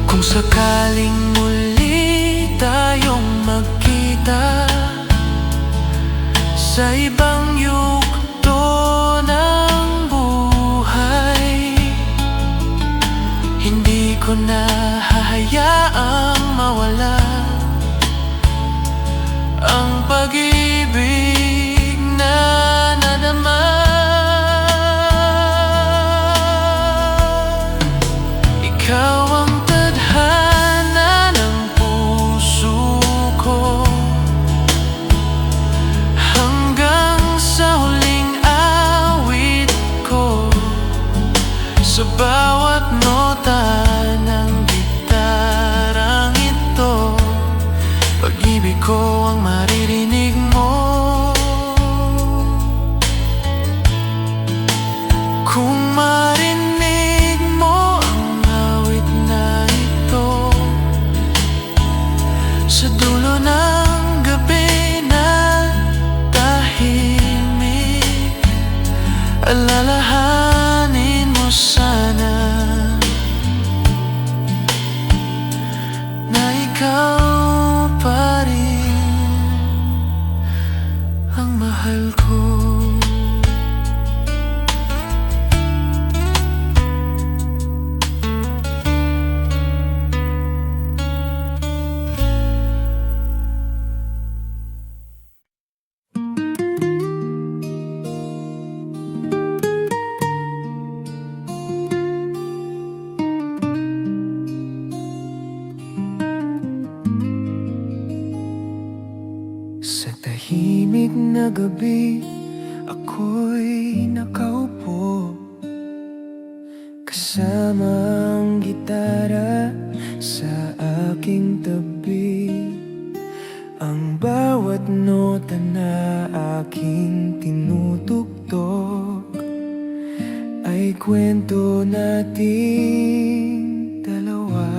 Kung sakaling muli tayong magkita sa ibang yugto ng buhay, hindi ko na hahayaang mawala ang pag-ibig na nadama. Ikaw ang tadhana ng puso ko, hanggang sa huling awit ko. Sa bawat nota ng gitarang ito, pag-ibig ko ang maririnig mo. Kung marinig mo ang awit na ito, sa dulo ng gabi na tahimik, alalahanin mo sana na ikaw pa rin ang mahal ko. Sa tahimik na gabi, ako'y nakaupo kasama ang gitara sa aking tabi. Ang bawat nota na aking tinutugtog ay kwento nating dalawa.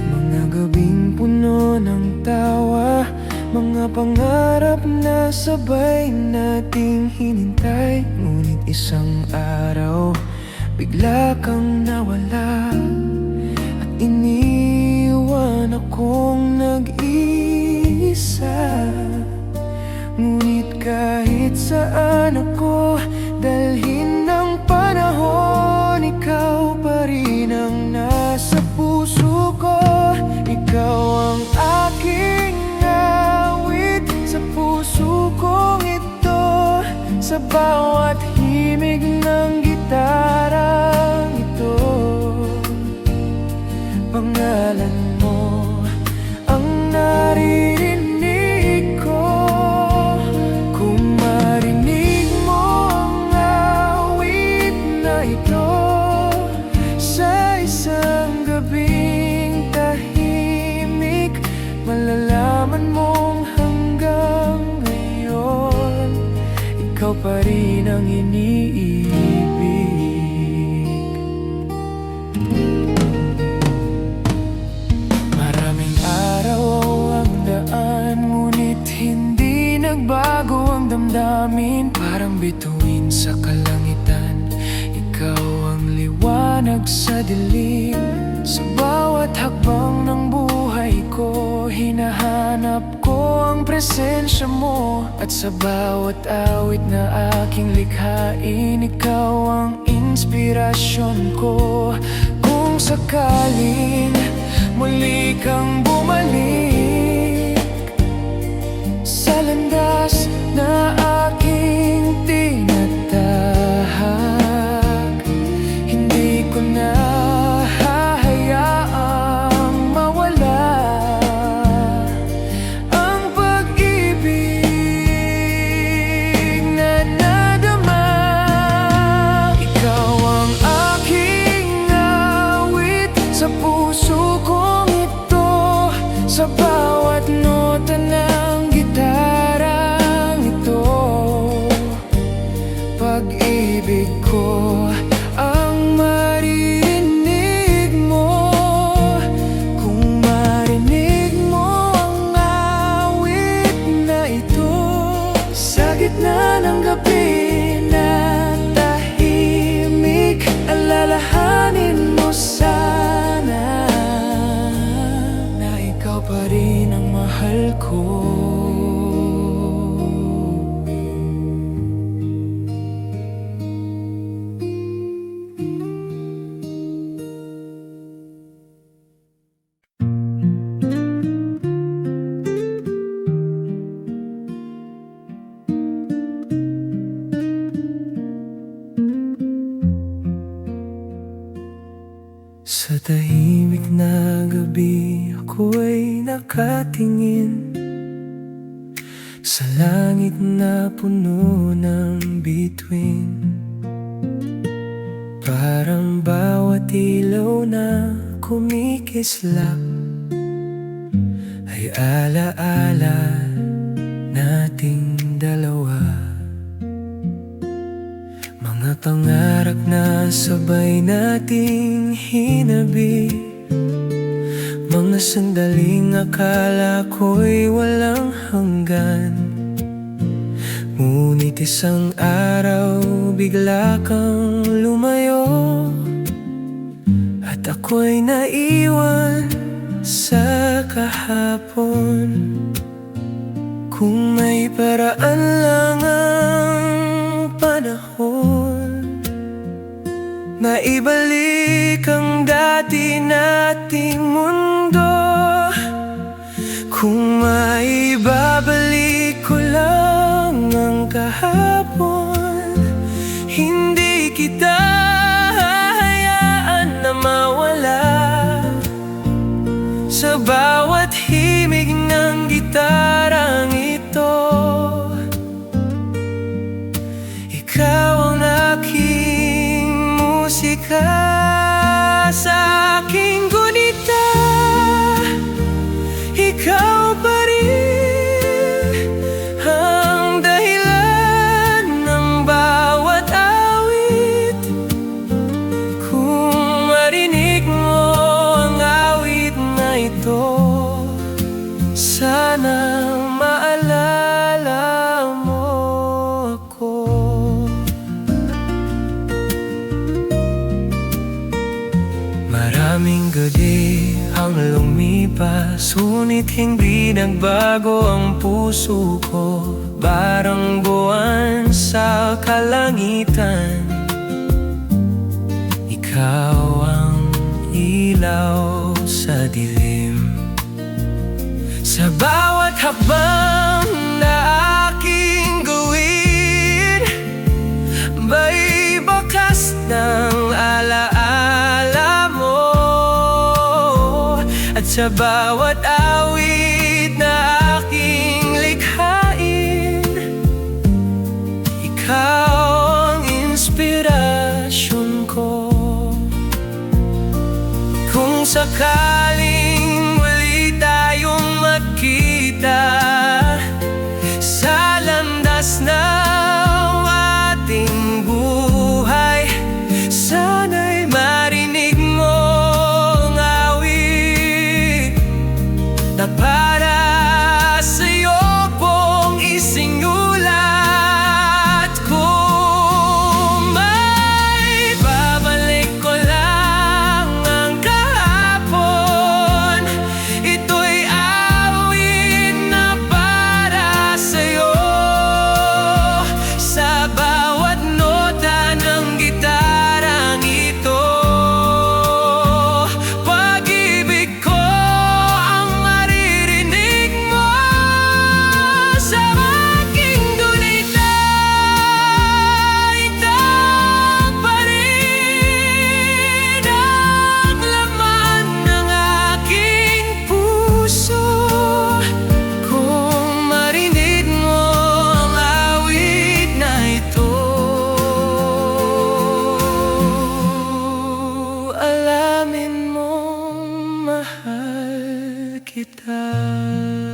Mga gabing puno ng tawa, mga pangarap na sabay nating hinintay. Ngunit isang araw, bigla kang nawala at iniwan akong nag-iisa. Ngunit kahit saan ako dalhin ng panahon, ikaw pa rin ang nasa puso ko. Ikaw ang aking awit sa puso kong ito. Sa bawat himig ng gitarang ito, pangalan mo ang naririnig ko. Kung marinig mo ang awit na ito sa isang gabing tahimik, malalaman mong hanggang ngayon ikaw pa rin ang iniibig. Maraming araw ang daan, ngunit hindi nagbago ang damdamin. Parang bituin sa kalangitan, ikaw ang liwanag liwanag sa dilim. Sa bawat hakbang ng buhay ko, hinahanap ko ang presensya mo. At sa bawat awit na aking likhain, ikaw ang inspirasyon ko. Kung sakaling muli kang bumalik sa landas na aking tinatahak, hindi ko na hahayaang mawala ang pag-ibig na nadama. Ikaw ang aking awit sa puso kong ito, sa bawat nota ng gitarang ito. Pag-ibig ko ang marinig mo. Kung marinig mo ang awit na ito, sa gitna ng gabi na tahimik, alalahanin mo sana na ikaw pa rin ang mahal ko. Sa tahimik na gabi, ako'y nakatingin sa langit na puno ng bituin. Parang bawat ilaw na kumikislap ay alaala nating dalawa. Mga pangarap na sabay nating hinabi, mga sandaling akala ko'y walang hanggan. Ngunit isang araw bigla kang lumayo, at ako'y naiwan sa kahapon. Kung may paraan lang ang panahon, maibalik ang dati nating mundo. Kung maibabalik ko lang ang kahapon, hindi kita hahayaan na mawala. Sa bawat himig ng gitarang ito, ikaw ang aking musika. Sa aking gunita, ikaw pa rin ang dahilan ng bawat awit. Kung marinig mo ang awit na ito, sana maalala mo ako. Maraming gabi ang lumipas, ngunit hindi nagbago ang puso ko. Parang buwan sa kalangitan, ikaw ang ilaw sa dilim. Sa bawat hakbang na aking gawin, may bakas ng alaala mo. At sa bawat awit na aking likhain, ikaw ang inspirasyon ko. Kung sakaling muli tayong magkita sa landas ng ating buhay, sana'y marinig mo ang awit na para sa'yo pong isinulat. Kung may babalik ko lang ka.